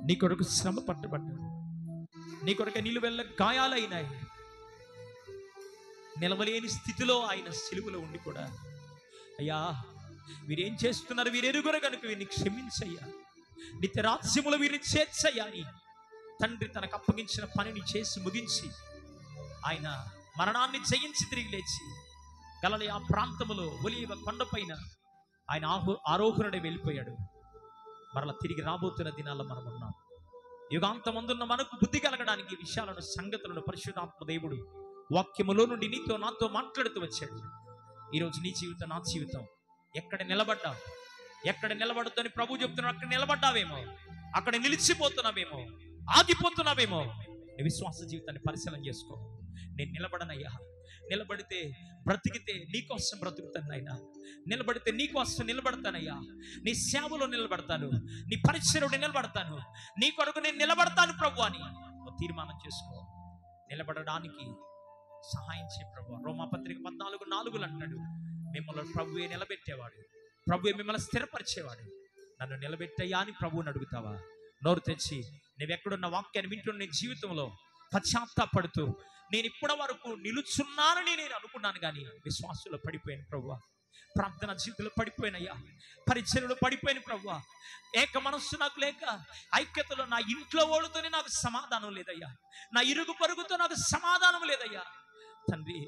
[SPEAKER 1] నీ కొరకు శ్రమ పట్టబడ్డాడు, నీ కొరకై నిలువెల్ల గాయాలైనాయి. నిలవలేని స్థితిలో ఆయన సిలువలో ఉండి కూడా అయ్యా వీరేం చేస్తున్నారు, వీరెరుగురు కనుక వీరిని క్షమించయ్యా, నిత్యరాజ్యములో వీరిని చేర్చయ్యా అని తండ్రి తనకు అప్పగించిన పనిని చేసి ముగించి ఆయన మరణాన్ని జయించి తిరిగి లేచి గలిలయ ఆ ప్రాంతములో ఒలీవ కొండపైన ఆయన ఆరోహణుడే వెళ్ళిపోయాడు. మరలా తిరిగి రాబోతున్న దినాల్లో మనం ఉన్నాం. యుగాంతమందున్న మనకు బుద్ధి కలగడానికి ఈ విషయాలను, సంగతులను పరిశుద్ధాత్మ దేవుడు వాక్యములో నుండి నీతో నాతో మాట్లాడుతూ వచ్చాడు. ఈరోజు నీ జీవితం, నా జీవితం ఎక్కడ నిలబడ్డావు, ఎక్కడ నిలబడద్దని ప్రభు చెప్తున్నాడు. అక్కడ నిలబడ్డావేమో, అక్కడ నిలిచిపోతున్నావేమో, ఆగిపోతున్నావేమో. నీ విశ్వాస జీవితాన్ని పరిశీలన చేసుకో. నేను నిలబడనయ్యా, నిలబడితే బ్రతికితే నీకోసం బ్రతుకుతానయ్యా, నిలబడితే నీకోసం నిలబడతానయ్యా, నీ సేవలో నిలబడతాను, నీ పరిచర్యలో నిలబడతాను, నీ కొరకు నేను నిలబడతాను ప్రభు అని తీర్మానం చేసుకో. నిలబడడానికి సహాయం చేయ ప్రభు. రోమాపత్రిక 14:4 అంటాడు,
[SPEAKER 2] మిమ్మల్ని ప్రభువే నిలబెట్టేవాడు, ప్రభువే మిమ్మల్ని స్థిరపరిచేవాడు. నన్ను నిలబెట్టయ్యా అని ప్రభువుని అడుగుతావా? నోరు తెచ్చి నువ్వెక్కడున్న వాక్యాన్ని వింటున్న నీ జీవితంలో పశ్చాత్తాపడుతూ, నేను ఇప్పటి వరకు నిలుచున్నానని నేను అనుకున్నాను, కానీ విశ్వాసంలో పడిపోయాను ప్రభువా, ప్రార్థన జీవితంలో పడిపోయినయ్యా, పరిచర్యలో పడిపోయిన ప్రభువా, ఏక మనస్సు నాకు లేక, ఐక్యతలో నా ఇంట్లో వాళ్ళతోనే నాకు సమాధానం లేదయ్యా, నా ఇరుగు పరుగుతో నాకు సమాధానం లేదయ్యా. తండ్రి,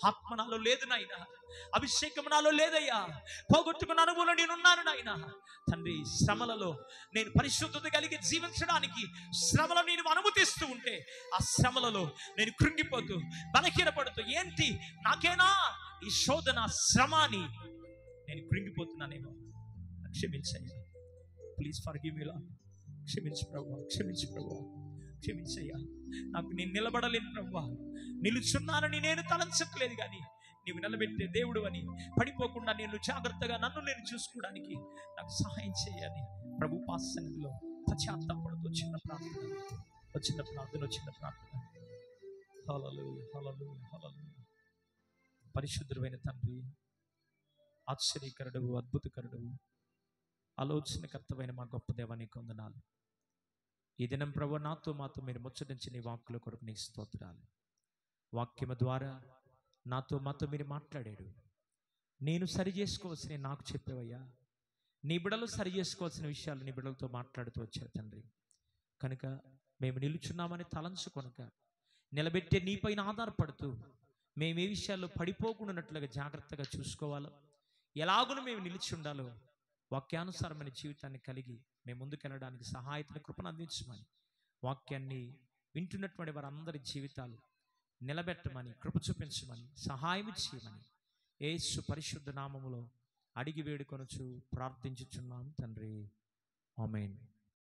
[SPEAKER 2] ఆత్మ నాలో లేదు నాయన, అభిషేకం నాలో లేదయ్యా, పోగొట్టుకున్న అనుభవంలో నేనున్నాను నాయన. తండ్రి, శ్రమలలో నేను పరిశుద్ధత కలిగి జీవించడానికి శ్రమలను నేను అనుమతిస్తూ ఉంటే, ఆ శ్రమలలో నేను కృంగిపోతూ బలహీనపడుతూ, ఏంటి నాకేనా ఈ శోధన శ్రమ అని నేను కృంగిపోతున్నానేమో, క్షమించయ్యా. Please forgive me lord. క్షమించు ప్రభువా, క్షమించు ప్రభువా, క్షమించయ్యా. నాకు నేను నిలబడలేను ప్రభువా, నిలుచున్నానని నేను తలంచట్లేదు, కానీ నీవు నిలబెట్టే దేవుడు అని, పడిపోకుండా నేను జాగ్రత్తగా నన్ను నేను చూసుకోవడానికి నాకు సహాయం చేయాలి. ప్రభు పాద సన్నిధిలో పశ్చాత్తాపడుతూ చిన్న ప్రార్థన, వచ్చిన ప్రార్థన, వచ్చిన ప్రార్థన. హల్లెలూయా, హల్లెలూయా, హల్లెలూయా. పరిశుద్ధుడైన తండ్రి, ఆశ్చర్యకరుడవు, అద్భుతకరుడవు, ఆలోచనకర్తమైన మా గొప్ప దేవా, నీకు వందనాలు. ఈ దినం ప్రభు నాతో మాతో మీరు ముచ్చటించి నీ వాక్కుల కొరకు నీకు స్తోత్రాలు. వాక్యము ద్వారా నాతో మాతో మీరు మాట్లాడాడు. నేను సరి చేసుకోవాల్సిన నాకు చెప్పేవయ్యా. నీ బిడ్డలు సరి చేసుకోవాల్సిన విషయాలు నీ బిడ్డలతో మాట్లాడుతూ వచ్చారు తండ్రి. కనుక మేము నిలుచున్నామని తలంచుకొనక, నిలబెట్టే నీపైన ఆధారపడుతూ మేము ఏ విషయాల్లో పడిపోకుండానట్లుగా జాగ్రత్తగా చూసుకోవాలో, ఎలాగునూ మేము నిలిచి ఉండాలో వాక్యానుసారమైన జీవితాన్ని కలిగి మేము ముందుకెళ్ళడానికి సహాయతని కృపను అందించమని, వాక్యాన్ని వింటున్నటువంటి వారందరి జీవితాలు నిలబెట్టమని, కృప చూపించమని, సహాయం చేయమని యేసు పరిశుద్ధ నామములో అడిగి వేడుకొనుచు ప్రార్థించుచున్నాం తండ్రి. ఆమేన్.